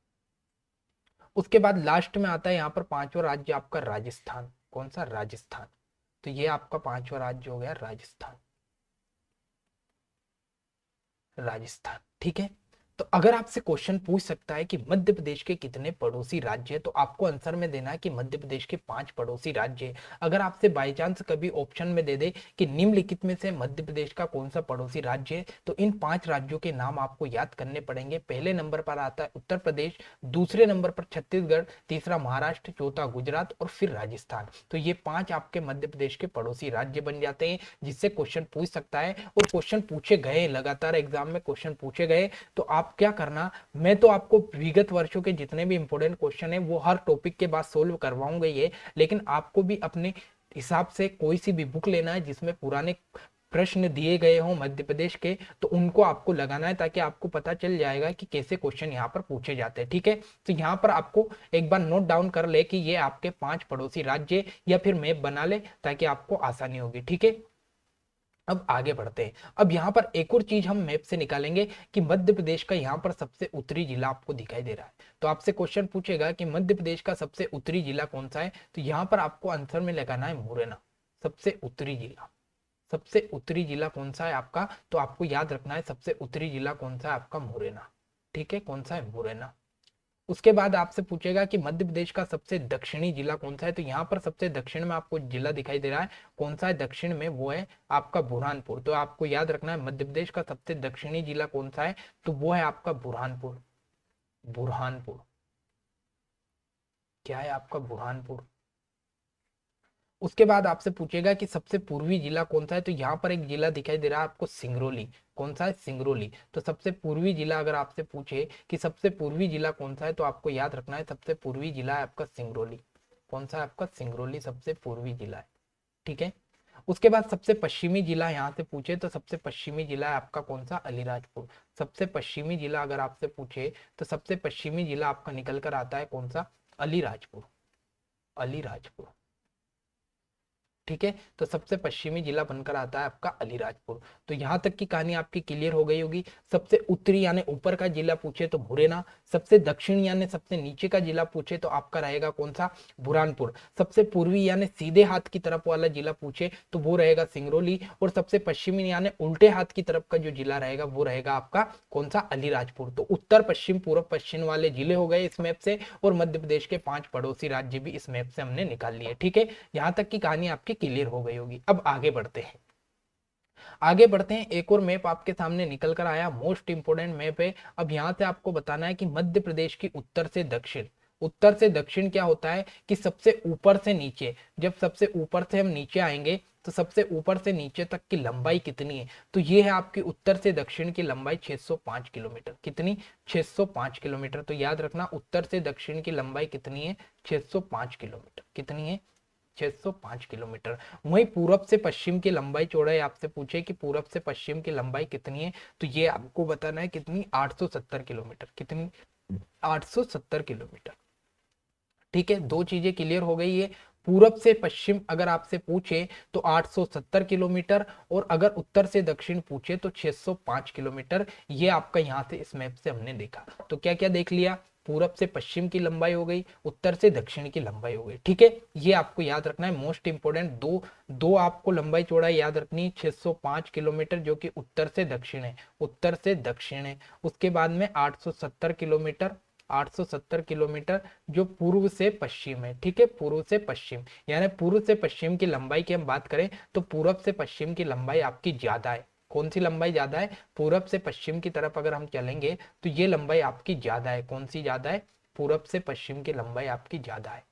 उसके बाद लास्ट में आता है यहाँ पर पांचवा राज्य आपका राजस्थान। कौन सा, राजस्थान। तो ये आपका पांचवा राज्य हो गया राजस्थान, राजस्थान। ठीक है, तो अगर आपसे क्वेश्चन पूछ सकता है कि मध्य प्रदेश के कितने पड़ोसी राज्य है, तो आपको आंसर में देना है कि मध्य प्रदेश के 5 पड़ोसी राज्य है। अगर आपसे बाई चांस कभी ऑप्शन में दे दे कि निम्नलिखित में से मध्य प्रदेश का कौन सा पड़ोसी राज्य है, तो इन 5 राज्यों के नाम आपको याद करने पड़ेंगे। पहले नंबर पर आता है उत्तर प्रदेश, दूसरे नंबर पर छत्तीसगढ़, तीसरा महाराष्ट्र, चौथा गुजरात और फिर राजस्थान। तो ये 5 आपके मध्य प्रदेश के पड़ोसी राज्य बन जाते हैं जिससे क्वेश्चन पूछ सकता है। और क्वेश्चन पूछे गए, लगातार एग्जाम में क्वेश्चन पूछे गए, तो आप क्या करना, मैं तो आपको विगत वर्षों के जितने भी इंपॉर्टेंट क्वेश्चन है वो हर टॉपिक के बाद सोल्व करवाऊंगा ये, लेकिन आपको भी अपने हिसाब से कोई सी भी बुक लेना है जिसमें पुराने प्रश्न दिए गए हों मध्य प्रदेश के, तो उनको आपको लगाना है ताकि आपको पता चल जाएगा कि कैसे क्वेश्चन यहाँ पर पूछे जाते हैं। ठीक है, तो यहाँ पर आपको एक बार नोट डाउन कर ले कि ये आपके 5 पड़ोसी राज्य, या फिर मैप बना ले ताकि आपको आसानी होगी। ठीक है, अब आगे बढ़ते हैं। अब यहाँ पर एक और चीज हम मैप से निकालेंगे कि मध्य प्रदेश का यहाँ पर सबसे उत्तरी जिला आपको दिखाई दे रहा है। तो आपसे क्वेश्चन पूछेगा कि मध्य प्रदेश का सबसे उत्तरी जिला कौन सा है, तो यहाँ पर आपको आंसर में लगाना है मुरैना। सबसे उत्तरी जिला, सबसे उत्तरी जिला कौन सा है आपका, तो आपको याद रखना है सबसे उत्तरी जिला कौन सा है आपका, मुरैना। ठीक है, कौन सा है, मुरैना। उसके बाद आपसे पूछेगा कि मध्य प्रदेश का सबसे दक्षिणी जिला कौन सा है, तो यहाँ पर सबसे दक्षिण में आपको जिला दिखाई दे रहा है, कौन सा है दक्षिण में, वो है आपका बुरहानपुर। तो आपको याद रखना है मध्य प्रदेश का सबसे दक्षिणी जिला कौन सा है, तो वो है आपका बुरहानपुर। बुरहानपुर क्या है आपका, बुरहानपुर। उसके बाद आपसे पूछेगा कि सबसे पूर्वी जिला कौन सा है, तो यहाँ पर एक जिला दिखाई दे रहा है आपको, सिंगरौली। कौन सा है, सिंगरौली। तो सबसे पूर्वी जिला अगर आपसे पूछे कि सबसे पूर्वी जिला कौन सा है, तो आपको याद रखना है सबसे पूर्वी जिला है आपका सिंगरौली। कौन सा है आपका, सिंगरौली सबसे पूर्वी जिला है। ठीक है, उसके बाद सबसे पश्चिमी जिला यहाँ से पूछे तो सबसे पश्चिमी जिला है आपका कौन सा, अलीराजपुर। सबसे पश्चिमी जिला अगर आपसे पूछे तो सबसे पश्चिमी जिला आपका निकल कर आता है कौन सा, अलीराजपुर। अलीराजपुर। ठीक है, तो सबसे पश्चिमी जिला बनकर आता है आपका अलीराजपुर। तो यहां तक की कहानी आपकी क्लियर हो गई होगी। सबसे उत्तरी यानी ऊपर का जिला पूछे तो मुरैना, सबसे दक्षिण यानी सबसे नीचे का जिला पूछे तो आपका रहेगा कौन सा, बुरहानपुर। सबसे पूर्वी यानी सीधे हाथ की तरफ वाला जिला पूछे तो वो रहेगा सिंगरौली, और सबसे पश्चिमी यानी उल्टे हाथ की तरफ का जो जिला रहेगा वो रहेगा आपका कौन सा, अलीराजपुर। तो उत्तर पश्चिम पूर्व पश्चिम वाले जिले हो गए इस मैप से, और मध्य प्रदेश के 5 पड़ोसी राज्य भी इस मैप से हमने निकाल लिए। ठीक है, यहां तक की कहानी आपकी क्लियर हो गई होगी। अब आगे बढ़ते हैं, आगे बढ़ते हैं। एक और मैप आपके सामने निकल कर आया, मोस्ट इंपोर्टेंट मैप है। अब यहां से आपको बताना है कि मध्य प्रदेश की उत्तर से दक्षिण, उत्तर से दक्षिण क्या होता है कि सबसे ऊपर से नीचे, जब सबसे ऊपर से हम नीचे आएंगे तो सबसे ऊपर से नीचे तक की लंबाई कितनी है, तो ये है आपकी उत्तर से दक्षिण की लंबाई 605 किलोमीटर। कितनी, 605 किलोमीटर। तो याद रखना उत्तर से दक्षिण की लंबाई कितनी है, 605 किलोमीटर। कितनी है, 605 किलोमीटर। वहीं पूरब से पश्चिम की लंबाई चौड़ाई आपसे पूछे कि पूरब से पश्चिम की लंबाई कितनी है, तो ये आपको बताना है कितनी, 870 किलोमीटर। कितनी, 870 किलोमीटर। ठीक है, दो चीजें क्लियर हो गई है। पूरब से पश्चिम अगर आपसे पूछे तो 870 किलोमीटर, और अगर उत्तर से दक्षिण पूछे तो 605 किलोमीटर। ये आपका यहाँ से इस मैप से हमने देखा। तो क्या क्या देख लिया, पूरब से पश्चिम की लंबाई हो गई, उत्तर से दक्षिण की लंबाई हो गई। ठीक है, ये आपको याद रखना है, मोस्ट इंपोर्टेंट दो दो आपको लंबाई चौड़ाई याद रखनी है। 605 किलोमीटर जो कि उत्तर से दक्षिण है, उत्तर से दक्षिण है। उसके बाद में 870 किलोमीटर, 870 किलोमीटर जो पूर्व से पश्चिम है। ठीक है, पूर्व से पश्चिम, यानी पूर्व से पश्चिम की लंबाई की हम बात करें तो पूरब से पश्चिम की लंबाई आपकी ज्यादा है। कौन सी लंबाई ज्यादा है? पूरब से पश्चिम की तरफ अगर हम चलेंगे तो ये लंबाई आपकी ज्यादा है। कौन सी ज्यादा है? पूरब से पश्चिम की लंबाई आपकी ज्यादा है।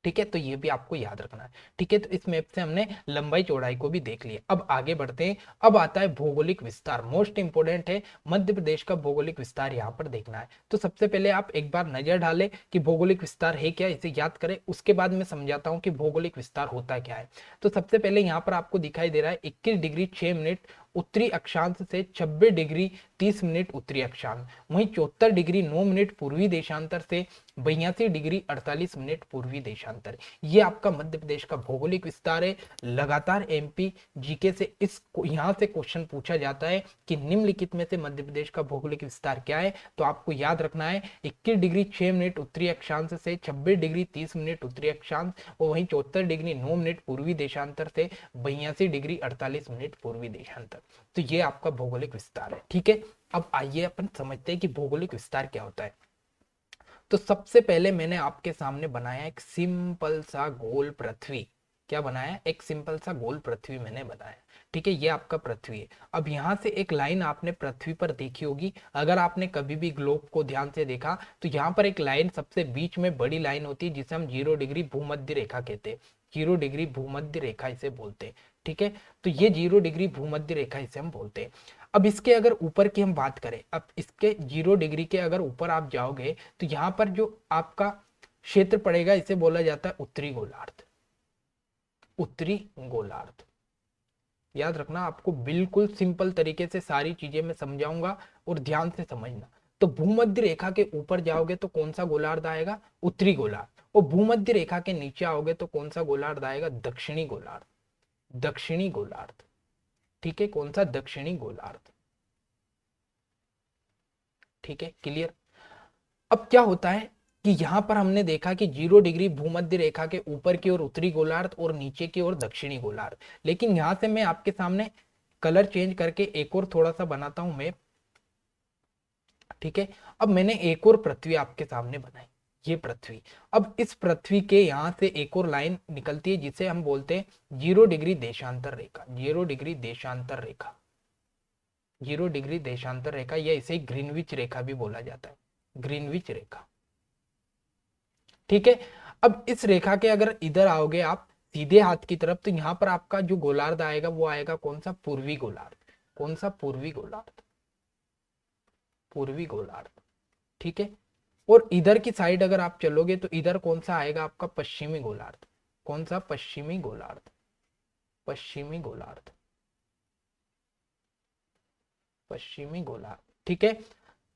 ठीक है, तो ये भी आपको याद रखना है। ठीक है, तो इस मैप से हमने लंबाई चौड़ाई को भी देख लिया। अब आगे बढ़ते हैं। अब आता है भौगोलिक विस्तार, मोस्ट इंपोर्टेंट है। मध्य प्रदेश का भौगोलिक विस्तार यहाँ पर देखना है। तो सबसे पहले आप एक बार नजर डालें कि भौगोलिक विस्तार है क्या, इसे याद करें। उसके बाद मैं समझाता हूँ कि भौगोलिक विस्तार होता क्या है। तो सबसे पहले यहाँ पर आपको दिखाई दे रहा है 21 डिग्री 6 मिनट उत्तरी अक्षांश से 26 डिग्री 30 मिनट उत्तरी अक्षांश, वहीं 74 डिग्री 9 मिनट पूर्वी देशांतर से 82 डिग्री 48 मिनट पूर्वी देशांतर। ये आपका मध्य प्रदेश का भौगोलिक विस्तार है। लगातार एमपी जीके से इस यहाँ से क्वेश्चन पूछा जाता है कि निम्नलिखित में से मध्य प्रदेश का भौगोलिक विस्तार क्या है। तो आपको याद रखना है 21 डिग्री 6 मिनट उत्तरी अक्षांश से 26 डिग्री 30 मिनट उत्तरी अक्षांश, और वहीं 74 डिग्री 9 मिनट पूर्वी देशांतर से 82 डिग्री 48 मिनट पूर्वी देशांतर। तो ये आपका भौगोलिक विस्तार है। ठीक है, अब आइए अपन समझते हैं कि भौगोलिक विस्तार क्या होता है। तो सबसे पहले मैंने आपके सामने बनाया एक सिंपल सा गोल पृथ्वी। क्या बनाया? एक सिंपल सा गोल पृथ्वी मैंने बनाया। ठीक है, ये आपका पृथ्वी है। अब यहां से एक लाइन आपने पृथ्वी पर देखी होगी, अगर आपने कभी भी ग्लोब को ध्यान से देखा तो यहाँ पर एक लाइन सबसे बीच में बड़ी लाइन होती है जिसे हम 0 डिग्री भूमध्य रेखा कहते हैं। 0 डिग्री भूमध्य रेखा इसे बोलते हैं। ठीक है, तो ये 0 डिग्री भूमध्य रेखा इसे हम बोलते हैं। अब इसके अगर ऊपर की हम बात करें, अब इसके 0 डिग्री के अगर ऊपर आप जाओगे तो यहाँ पर जो आपका क्षेत्र पड़ेगा इसे बोला जाता है उत्तरी गोलार्ध। उत्तरी गोलार्ध याद रखना, आपको बिल्कुल सिंपल तरीके से सारी चीजें मैं समझाऊंगा और ध्यान से समझना। तो भूमध्य रेखा के ऊपर जाओगे तो कौन सा गोलार्ध आएगा? उत्तरी गोलार्ध। और भूमध्य रेखा के नीचे आओगे तो कौन सा गोलार्ध आएगा? दक्षिणी गोलार्ध। दक्षिणी गोलार्ध। ठीक है, कौन सा? दक्षिणी गोलार्ध। ठीक है, क्लियर। अब क्या होता है कि यहां पर हमने देखा कि 0 डिग्री भूमध्य रेखा के ऊपर की ओर उत्तरी गोलार्ध और नीचे की ओर दक्षिणी गोलार्ध। लेकिन यहां से मैं आपके सामने कलर चेंज करके एक और थोड़ा सा बनाता हूं मैप। ठीक है, अब मैंने एक और पृथ्वी आपके सामने बनाई, ये पृथ्वी। अब इस पृथ्वी के यहां से एक और लाइन निकलती है जिसे हम बोलते हैं 0 डिग्री देशांतर रेखा। 0 डिग्री देशांतर रेखा, 0 डिग्री देशांतर रेखा, या इसे ग्रीनविच रेखा भी बोला जाता है। ग्रीनविच रेखा। ठीक है, अब इस रेखा के अगर इधर आओगे आप सीधे हाथ की तरफ तो यहां पर आपका जो गोलार्ध आएगा वो आएगा कौन सा? पूर्वी गोलार्ध। कौन सा? पूर्वी गोलार्ध। पूर्वी गोलार्ध। ठीक है, और इधर की साइड अगर आप चलोगे तो इधर कौन सा आएगा आपका? पश्चिमी गोलार्ध। कौन सा? पश्चिमी गोलार्ध। पश्चिमी गोलार्ध। पश्चिमी गोलार्ध। ठीक है,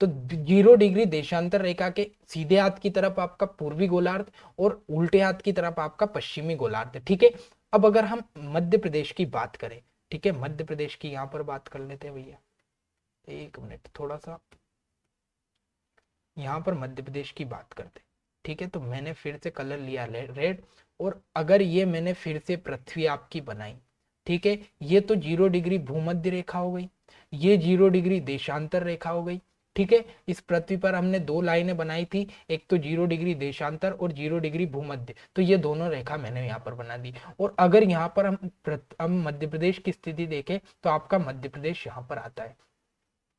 तो 0 डिग्री देशांतर रेखा के सीधे हाथ की तरफ आपका पूर्वी गोलार्ध और उल्टे हाथ की तरफ आपका पश्चिमी गोलार्ध। ठीक है, अब अगर हम मध्य प्रदेश की बात करें, ठीक है, मध्य प्रदेश की यहां पर बात कर लेते हैं भैया। एक मिनट, थोड़ा सा यहां पर मध्य प्रदेश की बात करते। ठीक है, तो मैंने फिर से कलर लिया रेड, और अगर ये मैंने फिर से पृथ्वी आपकी बनाई, ठीक है, ये तो 0 डिग्री भूमध्य रेखा हो गई, ये 0 डिग्री देशांतर रेखा हो गई। ठीक है, इस पृथ्वी पर हमने दो लाइनें बनाई थी, एक तो 0 डिग्री देशांतर और 0 डिग्री भूमध्य, तो ये दोनों रेखा मैंने यहाँ पर बना दी। और अगर यहाँ पर हम मध्य प्रदेश की स्थिति देखें तो आपका मध्य प्रदेश यहाँ पर आता है।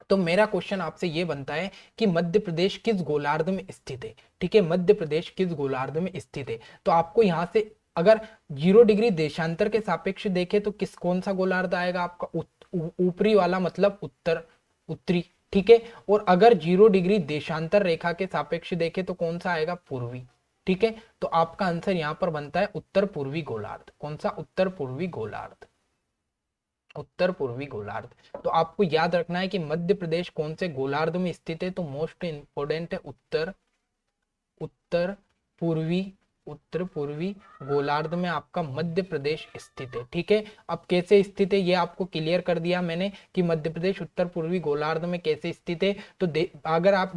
तो मेरा क्वेश्चन आपसे ये बनता है कि मध्य प्रदेश किस गोलार्ध में स्थित है? ठीक है, मध्य प्रदेश किस गोलार्ध में स्थित है? तो आपको यहां से अगर 0 डिग्री देशांतर के सापेक्ष देखे तो कौन सा गोलार्ध आएगा आपका? ऊपरी वाला, मतलब उत्तरी। ठीक है, और अगर 0 डिग्री देशांतर रेखा के सापेक्ष देखे तो कौन सा आएगा? पूर्वी। ठीक है, तो आपका आंसर यहां पर बनता है उत्तर पूर्वी गोलार्ध। कौन सा? उत्तर पूर्वी गोलार्ध। उत्तर पूर्वी गोलार्ध। तो आपको याद रखना है कि मध्य प्रदेश कौन से गोलार्ध में स्थित है? तो मोस्ट इंपोर्टेंट है उत्तर पूर्वी उत्तर पूर्वी गोलार्ध में आपका मध्य प्रदेश स्थित है। ठीक है, अब कैसे स्थित है ये आपको क्लियर कर दिया मैंने कि मध्य प्रदेश उत्तर पूर्वी गोलार्ध में कैसे स्थित है। तो अगर आप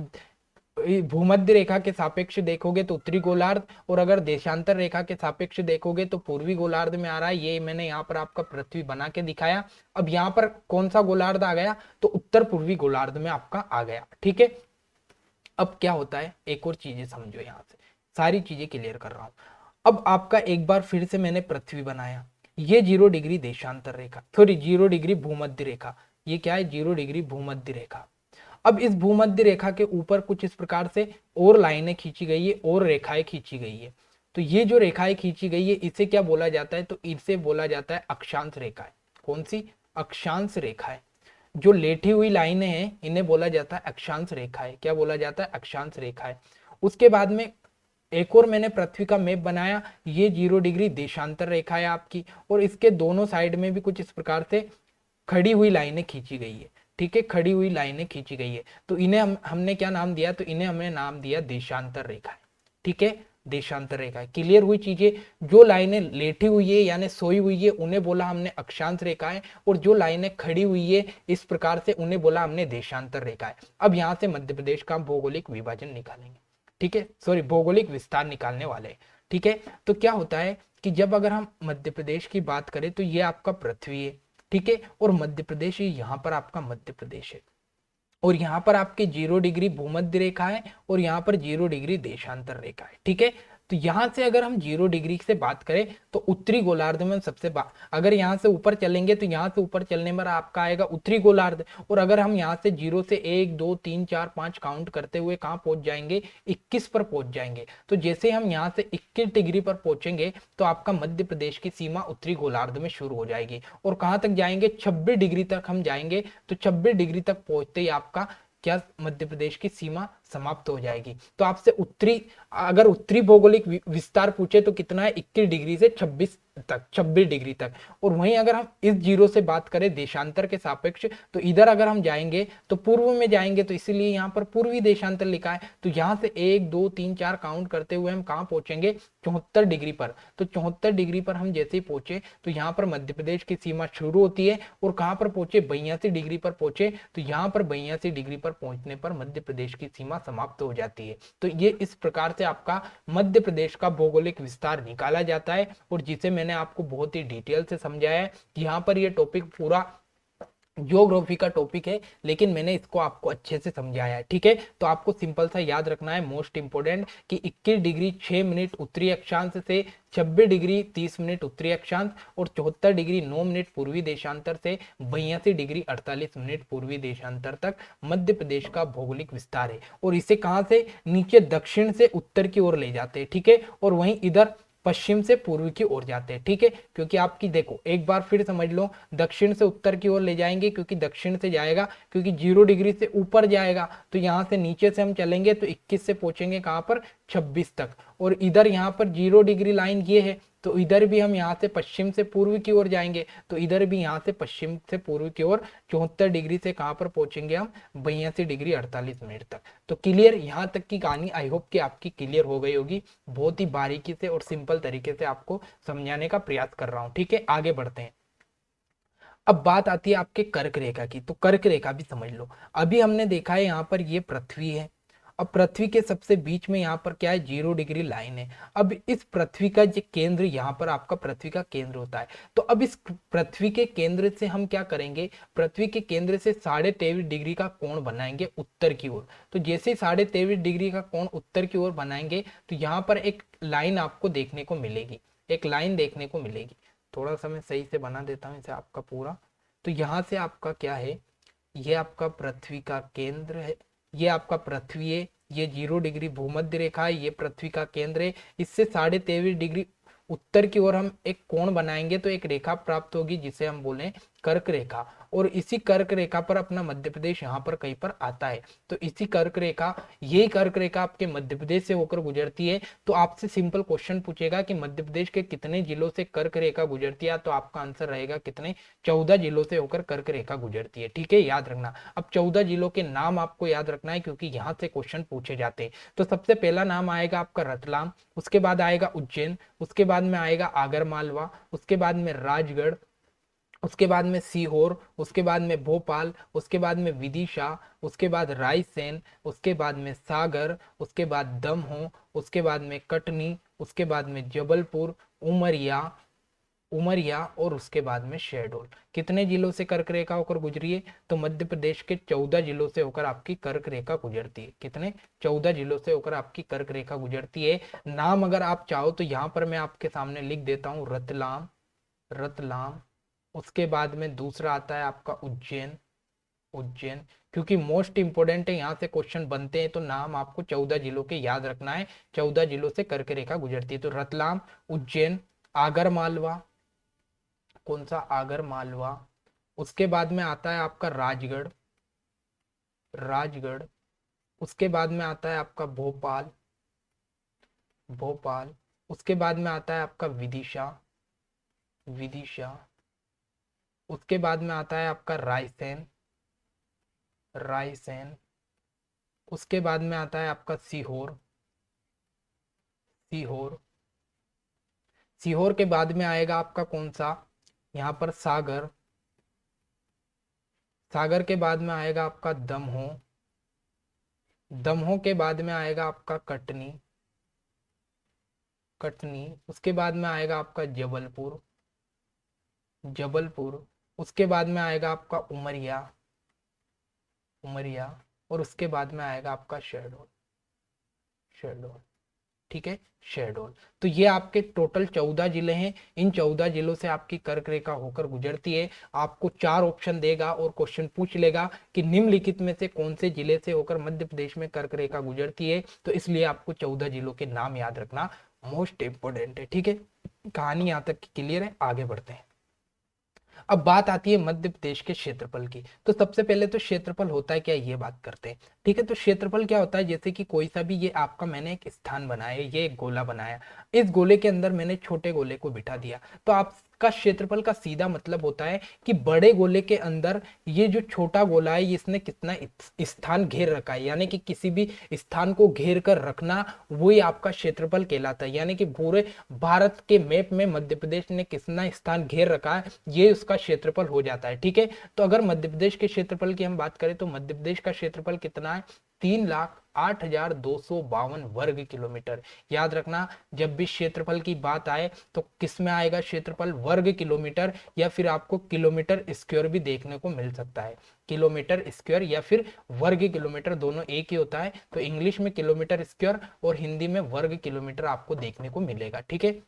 भूमध्य रेखा के सापेक्ष देखोगे तो उत्तरी गोलार्ध, और अगर देशांतर रेखा के सापेक्ष देखोगे तो पूर्वी गोलार्ध में आ रहा है। ये मैंने यहाँ पर आपका पृथ्वी बना के दिखाया। अब यहाँ पर कौन सा गोलार्ध आ गया, तो उत्तर पूर्वी गोलार्ध में आपका आ गया। ठीक है, अब क्या होता है, एक और चीजें समझो, यहाँ से सारी चीजें क्लियर कर रहा हूं। अब आपका एक बार फिर से मैंने पृथ्वी बनाया, ये 0 डिग्री देशांतर रेखा, सॉरी 0 डिग्री भूमध्य रेखा, ये क्या है 0 डिग्री भूमध्य रेखा। अब इस भूमध्य रेखा के ऊपर कुछ इस प्रकार से और लाइनें खींची गई है और रेखाएं खींची गई है। तो ये जो रेखाएं खींची गई है इसे क्या बोला जाता है, तो इसे बोला जाता है अक्षांश रेखाएं। कौन सी, अक्षांश रेखाएं। जो लेटी हुई लाइनें हैं इन्हें बोला जाता है अक्षांश रेखाएं। क्या बोला जाता है, अक्षांश रेखाएं। उसके बाद में एक और मैंने पृथ्वी का मैप बनाया, ये 0 डिग्री देशांतर रेखा है आपकी, और इसके दोनों साइड में भी कुछ इस प्रकार से खड़ी हुई लाइनें खींची गई है। ठीक है, खड़ी हुई लाइनें खींची गई है। तो इन्हें हमने क्या नाम दिया, तो इन्हें हमने नाम दिया देशांतर रेखा। ठीक है, देशांतर रेखा। क्लियर हुई चीजें। जो लाइनें लेटी हुई है यानी सोई हुई है उन्हें बोला हमने अक्षांश रेखाएं, और जो लाइनें खड़ी हुई है इस प्रकार से उन्हें बोला हमने देशांतर रेखाएं। अब यहां से मध्य प्रदेश का भौगोलिक विभाजन निकालेंगे। ठीक है, सॉरी भौगोलिक विस्तार निकालने वाले। ठीक है, तो क्या होता है कि जब अगर हम मध्य प्रदेश की बात करें तो ये आपका पृथ्वी है। ठीक है, और मध्य प्रदेश यहाँ पर आपका मध्य प्रदेश है, और यहाँ पर आपके 0 डिग्री भूमध्य रेखा है, और यहाँ पर 0 डिग्री देशांतर रेखा है। ठीक है, तो यहां से अगर हम 0 डिग्री से बात करें तो उत्तरी गोलार्ध में सबसे अगर यहाँ से ऊपर चलेंगे तो यहाँ से ऊपर चलने पर आपका आएगा उत्तरी गोलार्ध, और अगर हम यहाँ से 0 से 1 2 3 4 5 काउंट करते हुए कहाँ पहुंच जाएंगे, 21 पर पहुंच जाएंगे। तो जैसे हम यहाँ से 21 डिग्री पर पहुंचेंगे तो आपका मध्य प्रदेश की सीमा उत्तरी गोलार्ध में शुरू हो जाएगी, और कहाँ तक जाएंगे, 26 डिग्री तक हम जाएंगे। तो 26 डिग्री तक पहुंचते ही आपका क्या, मध्य प्रदेश की सीमा समाप्त हो जाएगी। तो आपसे उत्तरी, अगर उत्तरी भौगोलिक विस्तार पूछे तो कितना है, 21 डिग्री से 26 तक, 26 डिग्री तक। और वहीं अगर हम इस 0 से बात करें देशांतर के सापेक्ष, तो इधर अगर हम जाएंगे तो पूर्व में जाएंगे, तो इसीलिए यहाँ पर पूर्वी देशांतर लिखा है। तो यहाँ से 1 2 3 4 काउंट करते हुए हम कहाँ पहुंचेंगे, 74 डिग्री पर। तो 74 डिग्री पर हम जैसे ही पहुंचे तो यहाँ पर मध्य प्रदेश की सीमा शुरू होती है, और कहाँ पर पहुंचे, 82 डिग्री पर पहुंचे। तो यहाँ पर 82 डिग्री पर पहुंचने पर मध्य प्रदेश की सीमा समाप्त हो जाती है। तो ये इस प्रकार से आपका मध्य प्रदेश का भौगोलिक विस्तार निकाला जाता है, और जिसे मैंने आपको बहुत ही डिटेल से समझाया है। यहाँ पर ये टॉपिक पूरा ज्योग्राफी का टॉपिक है, लेकिन मैंने इसको आपको अच्छे से समझाया है। ठीक है, तो आपको सिंपल सा याद रखना है, मोस्ट इंपोर्टेंट, कि 21 डिग्री 6 मिनट उत्तरी अक्षांश से 26 डिग्री 30 मिनट उत्तरी अक्षांश, और 74 डिग्री 9 मिनट पूर्वी देशांतर से 82 डिग्री 48 मिनट पूर्वी देशांतर तक मध्य प्रदेश का भौगोलिक विस्तार है। और इसे कहां से, नीचे दक्षिण से उत्तर की ओर ले जाते हैं। ठीक है, और वहीं इधर पश्चिम से पूर्व की ओर जाते हैं। ठीक है, क्योंकि आपकी देखो एक बार फिर समझ लो, दक्षिण से उत्तर की ओर ले जाएंगे क्योंकि दक्षिण से जाएगा, क्योंकि 0 डिग्री से ऊपर जाएगा। तो यहाँ से नीचे से हम चलेंगे तो 21 से पहुंचेंगे कहाँ पर, 26 तक। और इधर यहाँ पर 0 डिग्री लाइन ये है, तो इधर भी हम यहाँ से पश्चिम से पूर्व की ओर जाएंगे, तो इधर भी यहाँ से पश्चिम से पूर्व की ओर 74 डिग्री से कहाँ पर पहुंचेंगे हम, 82 डिग्री 48 मिनट तक। तो क्लियर, यहाँ तक की कहानी आई होप कि आपकी क्लियर हो गई होगी। बहुत ही बारीकी से और सिंपल तरीके से आपको समझाने का प्रयास कर रहा हूँ। ठीक है, आगे बढ़ते हैं। अब बात आती है आपके कर्क रेखा की, तो कर्क रेखा भी समझ लो। अभी हमने देखा है यहाँ पर ये पृथ्वी है, अब पृथ्वी के सबसे बीच में यहाँ पर क्या है, 0 डिग्री लाइन है। अब इस पृथ्वी का जो केंद्र, यहाँ पर आपका पृथ्वी का केंद्र होता है। तो अब इस पृथ्वी के केंद्र से हम क्या करेंगे, पृथ्वी के केंद्र से 23.5 डिग्री का कोण बनाएंगे उत्तर की ओर। तो जैसे 23.5 डिग्री का कोण उत्तर की ओर बनाएंगे तो यहाँ पर एक लाइन आपको देखने को मिलेगी, एक लाइन देखने को मिलेगी। थोड़ा सा मैं सही से बना देता हूँ इसे आपका पूरा। तो यहाँ से आपका क्या है, ये आपका पृथ्वी का केंद्र है, ये आपका पृथ्वी है, ये 0 डिग्री भूमध्य रेखा है, ये पृथ्वी का केंद्र है। इससे 23.5 डिग्री उत्तर की ओर हम एक कोण बनाएंगे तो एक रेखा प्राप्त होगी जिसे हम बोले कर्क रेखा। और इसी कर्क रेखा पर अपना मध्य प्रदेश यहाँ पर कहीं पर आता है। तो इसी कर्क रेखा, यही कर्क रेखा आपके मध्य प्रदेश से होकर गुजरती है। तो आपसे सिंपल क्वेश्चन पूछेगा कि मध्य प्रदेश के कितने जिलों से कर्क रेखा गुजरती है, तो आपका आंसर रहेगा कितने, 14 जिलों से होकर कर्क रेखा गुजरती है। ठीक है, याद रखना। अब 14 जिलों के नाम आपको याद रखना है क्योंकि यहाँ से क्वेश्चन पूछे जाते हैं। तो सबसे पहला नाम आएगा आपका रतलाम, उसके बाद आएगा उज्जैन, उसके बाद में आएगा आगर मालवा, उसके बाद में राजगढ़, उसके बाद में सीहोर, उसके बाद में भोपाल, उसके बाद में विदिशा, उसके बाद रायसेन, उसके बाद में सागर, उसके बाद दमोह, उसके बाद में कटनी, उसके बाद में जबलपुर, उमरिया, उमरिया और उसके बाद में शहडोल। कितने जिलों से कर्क रेखा होकर गुजरी है? तो मध्य प्रदेश के 14 जिलों से होकर आपकी कर्क रेखा गुजरती है। कितने? 14 जिलों से होकर आपकी कर्क रेखा गुजरती है। नाम अगर आप चाहो तो यहाँ पर मैं आपके सामने लिख देता हूँ, रतलाम, रतलाम। उसके बाद में दूसरा आता है आपका उज्जैन, उज्जैन। क्योंकि मोस्ट इंपोर्टेंट है, यहाँ से क्वेश्चन बनते हैं, तो नाम आपको 14 जिलों के याद रखना है। 14 जिलों से कर्क रेखा गुजरती है, तो रतलाम, उज्जैन, आगर मालवा। कौन सा? आगर मालवा। उसके बाद में आता है आपका राजगढ़, राजगढ़। उसके बाद में आता है आपका भोपाल, भोपाल। उसके बाद में आता है आपका विदिशा, विदिशा। उसके बाद में आता है आपका रायसेन, रायसेन। उसके बाद में आता है आपका सीहोर, सीहोर। सीहोर के बाद में आएगा आपका कौन सा? यहाँ पर सागर, सागर के बाद में आएगा आपका दमोह, दमोह के बाद में आएगा आपका कटनी, कटनी। उसके बाद में आएगा आपका जबलपुर, जबलपुर। उसके बाद में आएगा आपका उमरिया, उमरिया। और उसके बाद में आएगा आपका शहडोल, शहडोल। ठीक है, शहडोल। तो ये आपके टोटल 14 जिले हैं। इन 14 जिलों से आपकी कर्क रेखा होकर गुजरती है। आपको 4 ऑप्शन देगा और क्वेश्चन पूछ लेगा कि निम्नलिखित में से कौन से जिले से होकर मध्य प्रदेश में कर्क रेखा गुजरती है। तो इसलिए आपको 14 जिलों के नाम याद रखना मोस्ट इंपोर्टेंट है। ठीक है, कहानी यहाँ तक क्लियर है, आगे बढ़ते हैं। अब बात आती है मध्य प्रदेश के क्षेत्रफल की। तो सबसे पहले तो क्षेत्रफल होता है क्या, ये बात करते हैं। ठीक है, तो क्षेत्रफल क्या होता है? जैसे कि कोई सा भी, ये आपका मैंने एक स्थान बनाया, ये एक गोला बनाया, इस गोले के अंदर मैंने छोटे गोले को बिठा दिया, तो आपका क्षेत्रफल का सीधा मतलब होता है कि बड़े गोले के अंदर ये जो छोटा गोला है, इसने कितना स्थान घेर रखा है, यानी कि किसी भी स्थान को घेर कर रखना, वही आपका क्षेत्रफल कहलाता है। यानी कि पूरे भारत के मैप में मध्य प्रदेश ने कितना स्थान घेर रखा है, ये उसका क्षेत्रफल हो जाता है। ठीक है, तो अगर मध्य प्रदेश के क्षेत्रफल की हम बात करें तो मध्य प्रदेश का क्षेत्रफल कितना है? 3,08,252 वर्ग किलोमीटर। याद रखना, जब भी क्षेत्रफल की बात आए तो किस में आएगा क्षेत्रफल? वर्ग किलोमीटर, या फिर आपको किलोमीटर स्क्वायर भी देखने को मिल सकता है। किलोमीटर स्क्वायर या फिर वर्ग किलोमीटर, दोनों एक ही होता है। तो इंग्लिश में किलोमीटर स्क्वायर और हिंदी में वर्ग किलोमीटर आपको देखने को मिलेगा। ठीक है,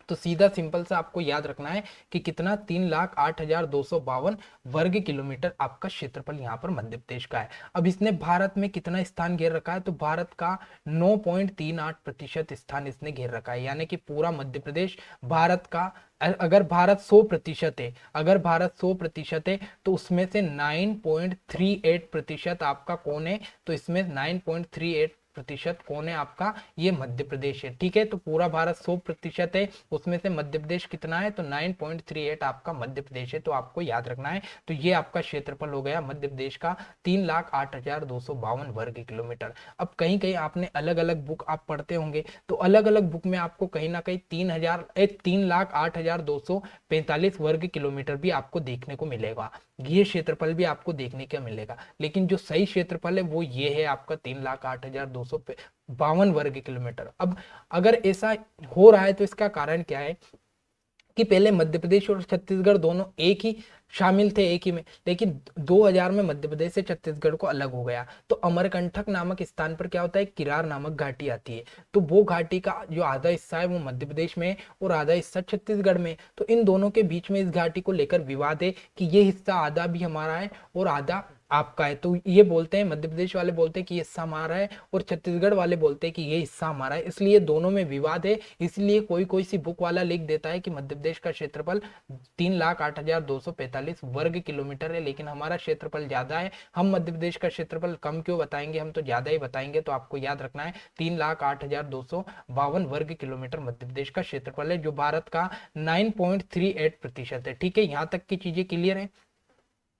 तो सीधा सिंपल सा आपको याद रखना है कि कितना? 3,08,252 वर्ग किलोमीटर आपका क्षेत्रफल यहाँ पर मध्य प्रदेश का है। अब इसने भारत में कितना स्थान घेर रखा है? तो भारत का 9.38% स्थान इसने घेर रखा है। यानी कि पूरा मध्य प्रदेश भारत का, अगर भारत 100% है, अगर भारत 100% है, तो उसमें से 9.38% आपका कौन है? तो इसमें 9.38% कौन है आपका? ये मध्य प्रदेश है। ठीक है, तो पूरा भारत 100% है, उसमें से मध्य प्रदेश कितना है? तो 9.38 आपका मध्य प्रदेश है। तो आपको याद रखना है। तो ये आपका क्षेत्रफल हो गया मध्य प्रदेश का, 3,08,252 वर्ग किलोमीटर। अब कहीं कहीं आपने अलग अलग बुक आप पढ़ते होंगे, तो अलग अलग बुक में आपको कहीं ना कहीं 3,08,245 वर्ग किलोमीटर भी आपको देखने को मिलेगा। ये क्षेत्रफल भी आपको देखने को मिलेगा, लेकिन जो सही क्षेत्रफल है वो ये है आपका 3,08,252 वर्ग किलोमीटर। अब अगर ऐसा हो रहा है तो इसका कारण क्या है कि पहले मध्य प्रदेश और छत्तीसगढ़ दोनों एक ही शामिल थे, एक ही में, लेकिन 2000 में मध्य प्रदेश से छत्तीसगढ़ को अलग हो गया। तो अमरकंटक नामक स्थान पर क्या होता है? किरार नामक घाटी आती है। तो वो घाटी का जो आधा हिस्सा है वो मध्य प्रदेश में और आधा हिस्सा छत्तीसगढ़ में। तो इन दोनों के बीच में इस घाटी को लेकर विवाद है कि ये हिस्सा आधा भी हमारा है और आधा आपका है। तो ये बोलते हैं, मध्य प्रदेश वाले बोलते हैं कि ये हिस्सा हमारा है, और छत्तीसगढ़ वाले बोलते हैं कि ये हिस्सा हमारा है। इसलिए दोनों में विवाद है। इसलिए कोई कोई सी बुक वाला लिख देता है कि मध्य प्रदेश का क्षेत्रफल 3,08,245 वर्ग किलोमीटर है, लेकिन हमारा क्षेत्रफल ज्यादा है। हम मध्य प्रदेश का क्षेत्रफल कम क्यों बताएंगे? हम तो ज्यादा ही बताएंगे। तो आपको याद रखना है 3,08,252 वर्ग किलोमीटर मध्य प्रदेश का क्षेत्रफल है, जो भारत का 9.38% है। ठीक है, यहां तक की चीजें क्लियर है।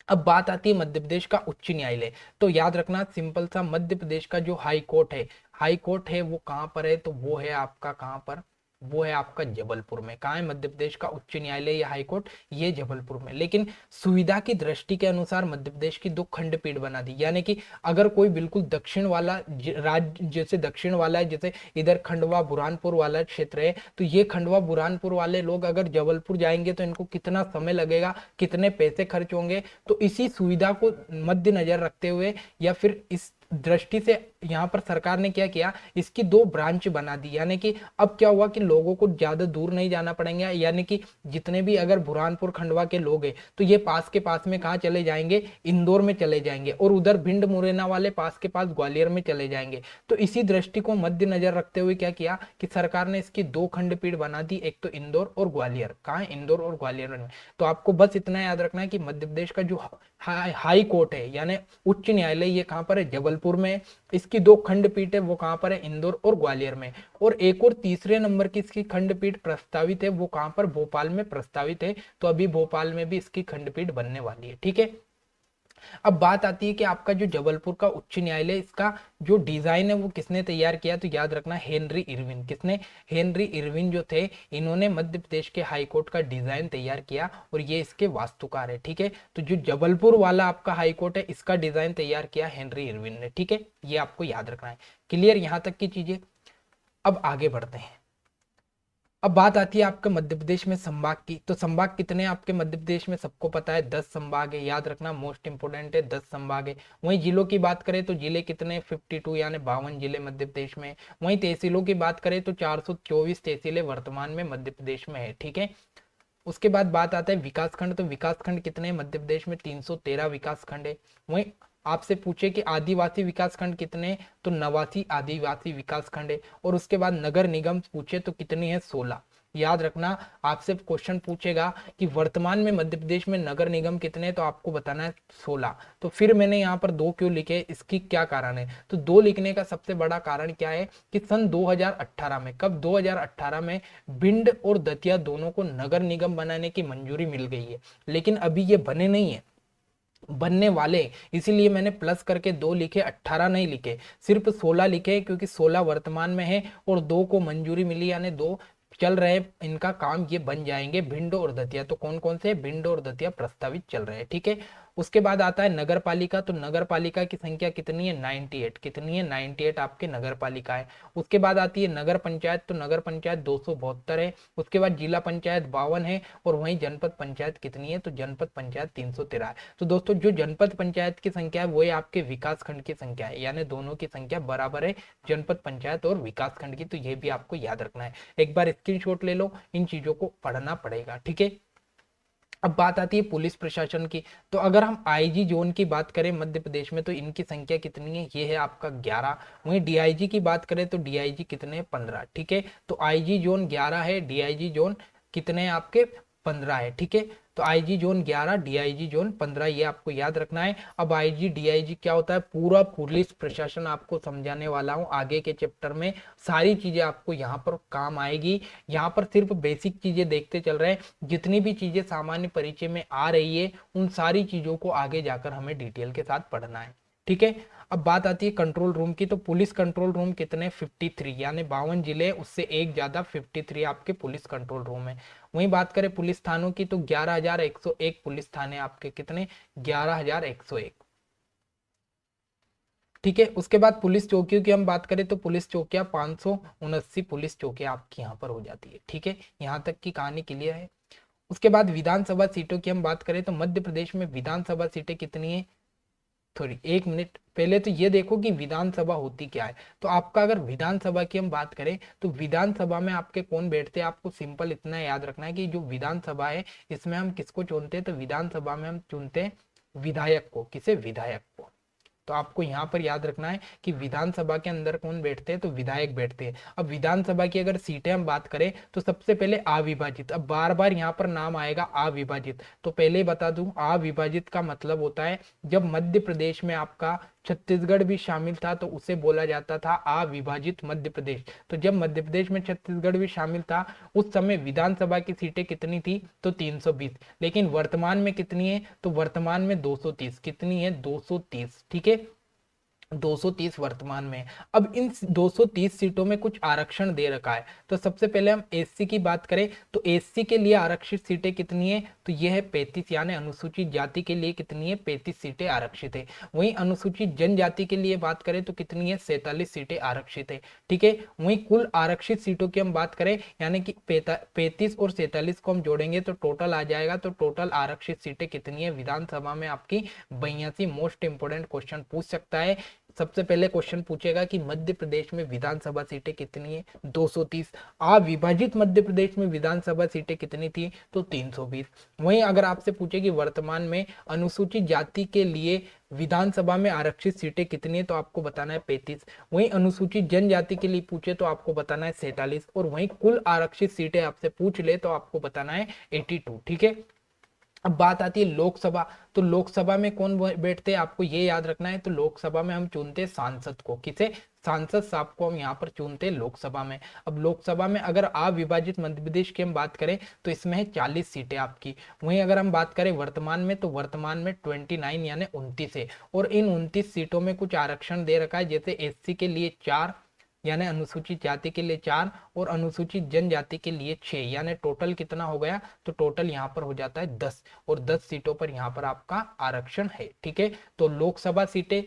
अब बात आती है मध्य प्रदेश का उच्च न्यायालय। तो याद रखना सिंपल सा, मध्य प्रदेश का जो हाई कोर्ट है, हाई कोर्ट है वो कहां पर है? तो वो है आपका कहां पर? वो है आपका जबलपुर में। कहाँ है? मध्य प्रदेश का उच्च न्यायालय या हाईकोर्ट, ये जबलपुर में। लेकिन सुविधा की दृष्टि के अनुसार मध्य प्रदेश की 2 खंडपीठ बना दी, यानी कि अगर कोई बिल्कुल दक्षिण वाला राज्य, जैसे दक्षिण वाला है, जैसे इधर खंडवा बुरहानपुर वाला क्षेत्र है, तो ये खंडवा बुरहानपुर वाले लोग अगर जबलपुर जाएंगे तो इनको कितना समय लगेगा, कितने पैसे खर्च होंगे। तो इसी सुविधा को मद्देनजर रखते हुए या फिर इस दृष्टि से यहाँ पर सरकार ने क्या किया, इसकी 2 ब्रांच बना दी। यानी कि अब क्या हुआ कि लोगों को ज्यादा दूर नहीं जाना पड़ेगा, यानी कि जितने भी अगर बुरहानपुर खंडवा के लोग हैं तो ये पास के पास में कहाँ चले जाएंगे, इंदौर में चले जाएंगे, और उधर भिंड मुरैना वाले पास के पास ग्वालियर में चले जाएंगे। तो इसी दृष्टि को मद्देनजर रखते हुए क्या किया कि सरकार ने इसकी 2 खंडपीठ बना दी, एक तो इंदौर और ग्वालियर। कहाँ? इंदौर और ग्वालियर में। तो आपको बस इतना याद रखना है कि मध्य प्रदेश का जो हाई कोर्ट है यानी उच्च न्यायालय, ये कहाँ पर है? जबलपुर में। इसकी 2 खंडपीठ है, वो कहाँ पर है? इंदौर और ग्वालियर में। और एक और तीसरे नंबर की इसकी खंडपीठ प्रस्तावित है, वो कहाँ पर? भोपाल में प्रस्तावित है। तो अभी भोपाल में भी इसकी खंडपीठ बनने वाली है। ठीक है। अब बात आती है कि आपका जो जबलपुर का उच्च न्यायालय, इसका जो डिजाइन है वो किसने तैयार किया? तो याद रखना, हेनरी इरविन। किसने? हेनरी इरविन जो थे, इन्होंने मध्य प्रदेश के हाई कोर्ट का डिजाइन तैयार किया और ये इसके वास्तुकार है। ठीक है। तो जो जबलपुर वाला आपका हाई कोर्ट है, इसका डिजाइन तैयार किया हेनरी इरविन ने। ठीक है, ये आपको याद रखना है। क्लियर यहां तक की चीजें? अब आगे बढ़ते हैं। अब बात आती है आपके मध्य प्रदेश में संभाग की। तो संभाग कितने हैं आपके मध्य प्रदेश में? सबको पता है 10 संभाग है। याद रखना, मोस्ट इंपोर्टेंट है, 10 संभाग है। वहीं जिलों की बात करें तो जिले कितने? 52 यानी 52 जिले मध्य प्रदेश में। वहीं तहसीलों की बात करें तो 424 तहसीलें वर्तमान में मध्य प्रदेश में है। ठीक है। उसके बाद बात आता है विकासखंड। तो विकासखंड कितने हैं मध्य प्रदेश में? 313 विकासखंड है। वहीं आपसे पूछे कि आदिवासी विकासखंड कितने हैं? तो 89 आदिवासी विकासखंड है। और उसके बाद नगर निगम पूछे तो कितनी है? 16। याद रखना, आपसे क्वेश्चन पूछेगा कि वर्तमान में मध्य प्रदेश में नगर निगम कितने हैं, तो आपको बताना है 16। तो फिर मैंने यहाँ पर 2 क्यों लिखे, इसकी क्या कारण है? तो 2 लिखने का सबसे बड़ा कारण क्या है कि सन 2018 में, कब? 2018 में भिंड और दतिया दोनों को नगर निगम बनाने की मंजूरी मिल गई है। लेकिन अभी ये बने नहीं है, बनने वाले। इसीलिए मैंने प्लस करके 2 लिखे, 18 नहीं लिखे, सिर्फ 16 लिखे, क्योंकि 16 वर्तमान में है और 2 को मंजूरी मिली, यानी 2 चल रहे हैं, इनका काम ये बन जाएंगे भिंड और दतिया। तो कौन कौन से? भिंड और दतिया प्रस्तावित चल रहे हैं। ठीक है। उसके बाद आता है नगर पालिका। तो नगर पालिका की संख्या कितनी है? 98। कितनी है? 98 आपके नगर पालिका है। उसके बाद आती है नगर पंचायत। तो नगर पंचायत 272 है। उसके बाद जिला पंचायत 52 है। और वहीं जनपद पंचायत कितनी है? तो जनपद पंचायत 313 है। तो दोस्तों, जो जनपद पंचायत की संख्या है वो है आपके विकास खंड की संख्या है, यानी दोनों की संख्या बराबर है, जनपद पंचायत और विकास खंड की। तो ये भी आपको याद रखना है, एक बार स्क्रीनशॉट ले लो, इन चीजों को पढ़ना पड़ेगा। ठीक है। अब बात आती है पुलिस प्रशासन की। तो अगर हम आईजी जोन की बात करें मध्य प्रदेश में, तो इनकी संख्या कितनी है? ये है आपका 11। वहीं डीआईजी की बात करें तो डीआईजी कितने? 15। ठीक है। तो आईजी जोन 11 है, डीआईजी जोन कितने हैं आपके? 15 है। ठीक है। तो आईजी जोन 11, डीआईजी जोन 15, ये आपको याद रखना है। अब आईजी डीआईजी क्या होता है, पूरा पुलिस प्रशासन आपको समझाने वाला हूं आगे के चैप्टर में। सारी चीजें आपको यहाँ पर काम आएगी। यहाँ पर सिर्फ बेसिक चीजें देखते चल रहे हैं, जितनी भी चीजें सामान्य परिचय में आ रही है उन सारी चीजों को आगे जाकर हमें डिटेल के साथ पढ़ना है। ठीक है। अब बात आती है कंट्रोल रूम की। तो पुलिस कंट्रोल रूम कितने? 53, यानी 52 जिले, उससे एक ज्यादा 53 आपके पुलिस कंट्रोल रूम है। वहीं बात करें पुलिस थानों की तो 11,101 पुलिस थाने आपके कितने? 11,101। ठीक है। उसके बाद पुलिस चौकियों की हम बात करें तो पुलिस चौकियां 579 पुलिस चौकियां आपकी यहाँ पर हो जाती है। ठीक है। यहाँ तक की कहानी क्लियर है। उसके बाद विधानसभा सीटों की हम बात करें तो मध्य प्रदेश में विधानसभा सीटें कितनी है? थोड़ी, एक मिनट पहले तो ये देखो कि विधानसभा होती क्या है। तो आपका अगर विधानसभा की हम बात करें तो विधानसभा में आपके कौन बैठते हैं? आपको सिंपल इतना याद रखना है कि जो विधानसभा है इसमें हम किसको चुनते हैं? तो विधानसभा में हम चुनते हैं विधायक को। किसे? विधायक को। तो आपको यहाँ पर याद रखना है कि विधानसभा के अंदर कौन बैठते हैं? तो विधायक बैठते हैं। अब विधानसभा की अगर सीटें हम बात करें तो सबसे पहले अविभाजित। अब बार बार यहाँ पर नाम आएगा अविभाजित, तो पहले ही बता दूं, अविभाजित का मतलब होता है जब मध्य प्रदेश में आपका छत्तीसगढ़ भी शामिल था तो उसे बोला जाता था अविभाजित मध्य प्रदेश। तो जब मध्य प्रदेश में छत्तीसगढ़ भी शामिल था उस समय विधानसभा की सीटें कितनी थी? तो 320। लेकिन वर्तमान में कितनी है? तो वर्तमान में 230। कितनी है? 230। ठीक है। 230 वर्तमान में। अब इन 230 सीटों में कुछ आरक्षण दे रखा है। तो सबसे पहले हम एससी की बात करें तो एससी के लिए आरक्षित सीटें कितनी है, तो यह है 35, यानी अनुसूचित जाति के लिए कितनी है, 35 सीटें आरक्षित है। वहीं अनुसूचित जनजाति के लिए बात करें तो कितनी है, 47 सीटें आरक्षित है। ठीक है, वहीं कुल आरक्षित सीटों की हम बात करें, यानी कि 35 और 47 को हम जोड़ेंगे तो टोटल आ जाएगा। तो टोटल आरक्षित सीटें कितनी है विधानसभा में आपकी 82। मोस्ट इंपोर्टेंट क्वेश्चन पूछ सकता है। सबसे पहले क्वेश्चन पूछेगा कि मध्य प्रदेश में विधानसभा सीटें कितनी है, 230। अविभाजित मध्य प्रदेश में विधानसभा सीटें कितनी थी, तो 320। वहीं अगर आपसे पूछे कि वर्तमान में अनुसूचित जाति के लिए विधानसभा में आरक्षित सीटें कितनी है, तो आपको बताना है 35। वहीं अनुसूचित जनजाति के लिए पूछे तो आपको बताना है 47। और वहीं कुल आरक्षित सीटें आपसे पूछ ले तो आपको बताना है 82। ठीक है, अब बात आती है लोकसभा। तो लोकसभा में कौन बैठते हैं, आपको ये याद रखना है। तो लोकसभा में हम चुनते हैं सांसद को, किसे, सांसद साहब को हम यहाँ पर चुनते हैं लोकसभा में। अब लोकसभा में अगर अविभाजित मध्य प्रदेश की हम बात करें तो इसमें है 40 सीटें आपकी। वहीं अगर हम बात करें वर्तमान में, तो वर्तमान में 29 यानी 29 है। और इन 29 सीटों में कुछ आरक्षण दे रखा है, जैसे एससी के लिए 4, यानी अनुसूचित जाति के लिए 4, और अनुसूचित जनजाति के लिए 6, यानी टोटल कितना हो गया, तो टोटल यहाँ पर हो जाता है 10। और 10 सीटों पर यहाँ पर आपका आरक्षण है। ठीक है, तो लोकसभा सीटें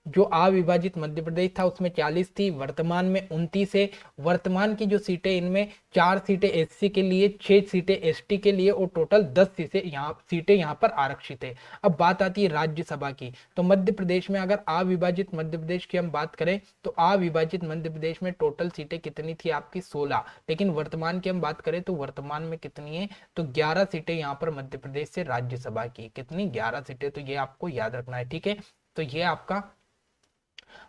जो अविभाजित मध्य प्रदेश था उसमें 40 थी, वर्तमान में 29 है। वर्तमान की जो सीटें, इनमें 4 सीटें एससी के लिए, 6 सीटें एसटी के लिए, और टोटल 10 सीटें यहाँ पर आरक्षित है। अब बात आती है राज्यसभा की। तो मध्य प्रदेश में अगर अविभाजित मध्य प्रदेश की हम बात करें तो अविभाजित मध्य प्रदेश में टोटल सीटें कितनी थी आपकी, 16। लेकिन वर्तमान की हम बात करें तो वर्तमान में कितनी है, तो 11 सीटें यहाँ पर मध्य प्रदेश से राज्यसभा की, कितनी, 11 सीटें। तो ये आपको याद रखना है। ठीक है, तो ये आपका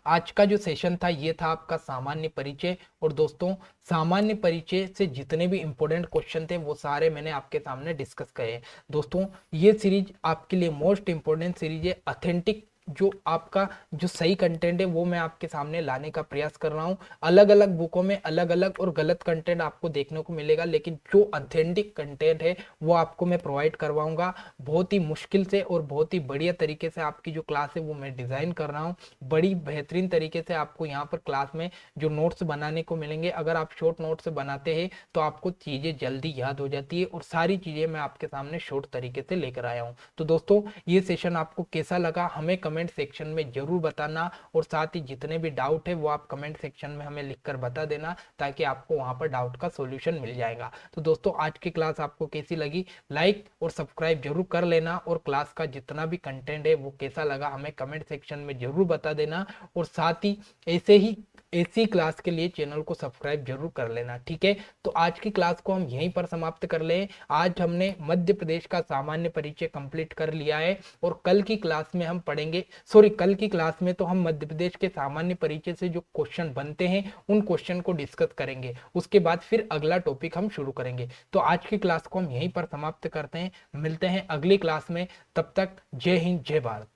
आज का जो सेशन था ये था आपका सामान्य परिचय। और दोस्तों, सामान्य परिचय से जितने भी इंपॉर्टेंट क्वेश्चन थे वो सारे मैंने आपके सामने डिस्कस करे। दोस्तों, ये सीरीज आपके लिए मोस्ट इंपॉर्टेंट सीरीज है। ऑथेंटिक जो आपका जो सही कंटेंट है वो मैं आपके सामने लाने का प्रयास कर रहा हूँ। अलग अलग बुकों में अलग अलग और गलत कंटेंट आपको देखने को मिलेगा, लेकिन जो ऑथेंटिक कंटेंट है वो आपको मैं प्रोवाइड करवाऊंगा। बहुत ही मुश्किल से और बहुत ही बढ़िया तरीके से आपकी जो क्लास है वो मैं डिजाइन कर रहा हूँ। बड़ी बेहतरीन तरीके से आपको यहाँ पर क्लास में जो नोट्स बनाने को मिलेंगे। अगर आप शॉर्ट नोट्स बनाते हैं तो आपको चीजें जल्दी याद हो जाती है, और सारी चीजें मैं आपके सामने शॉर्ट तरीके से लेकर आया हूँ। तो दोस्तों, ये सेशन आपको कैसा लगा हमें कमेंट सेक्शन में जरूर बताना, और साथ ही जितने भी डाउट है वो आप कमेंट सेक्शन में हमें लिखकर बता देना, ताकि आपको वहां पर डाउट का सॉल्यूशन मिल जाएगा। तो दोस्तों, आज की क्लास आपको कैसी लगी, लाइक और सब्सक्राइब जरूर कर लेना, और क्लास का जितना भी कंटेंट है वो कैसा लगा हमें कमेंट सेक्शन में जरूर बता देना। और साथ ही ऐसी क्लास के लिए चैनल को सब्सक्राइब जरूर कर लेना। ठीक है, तो आज की क्लास को हम यहीं पर समाप्त कर लें। आज हमने मध्य प्रदेश का सामान्य परिचय कंप्लीट कर लिया है, और कल की क्लास में हम पढ़ेंगे, कल की क्लास में तो हम मध्य प्रदेश के सामान्य परिचय से जो क्वेश्चन बनते हैं उन क्वेश्चन को डिस्कस करेंगे। उसके बाद फिर अगला टॉपिक हम शुरू करेंगे। तो आज की क्लास को हम यहीं पर समाप्त करते हैं, मिलते हैं अगली क्लास में। तब तक जय हिंद, जय भारत।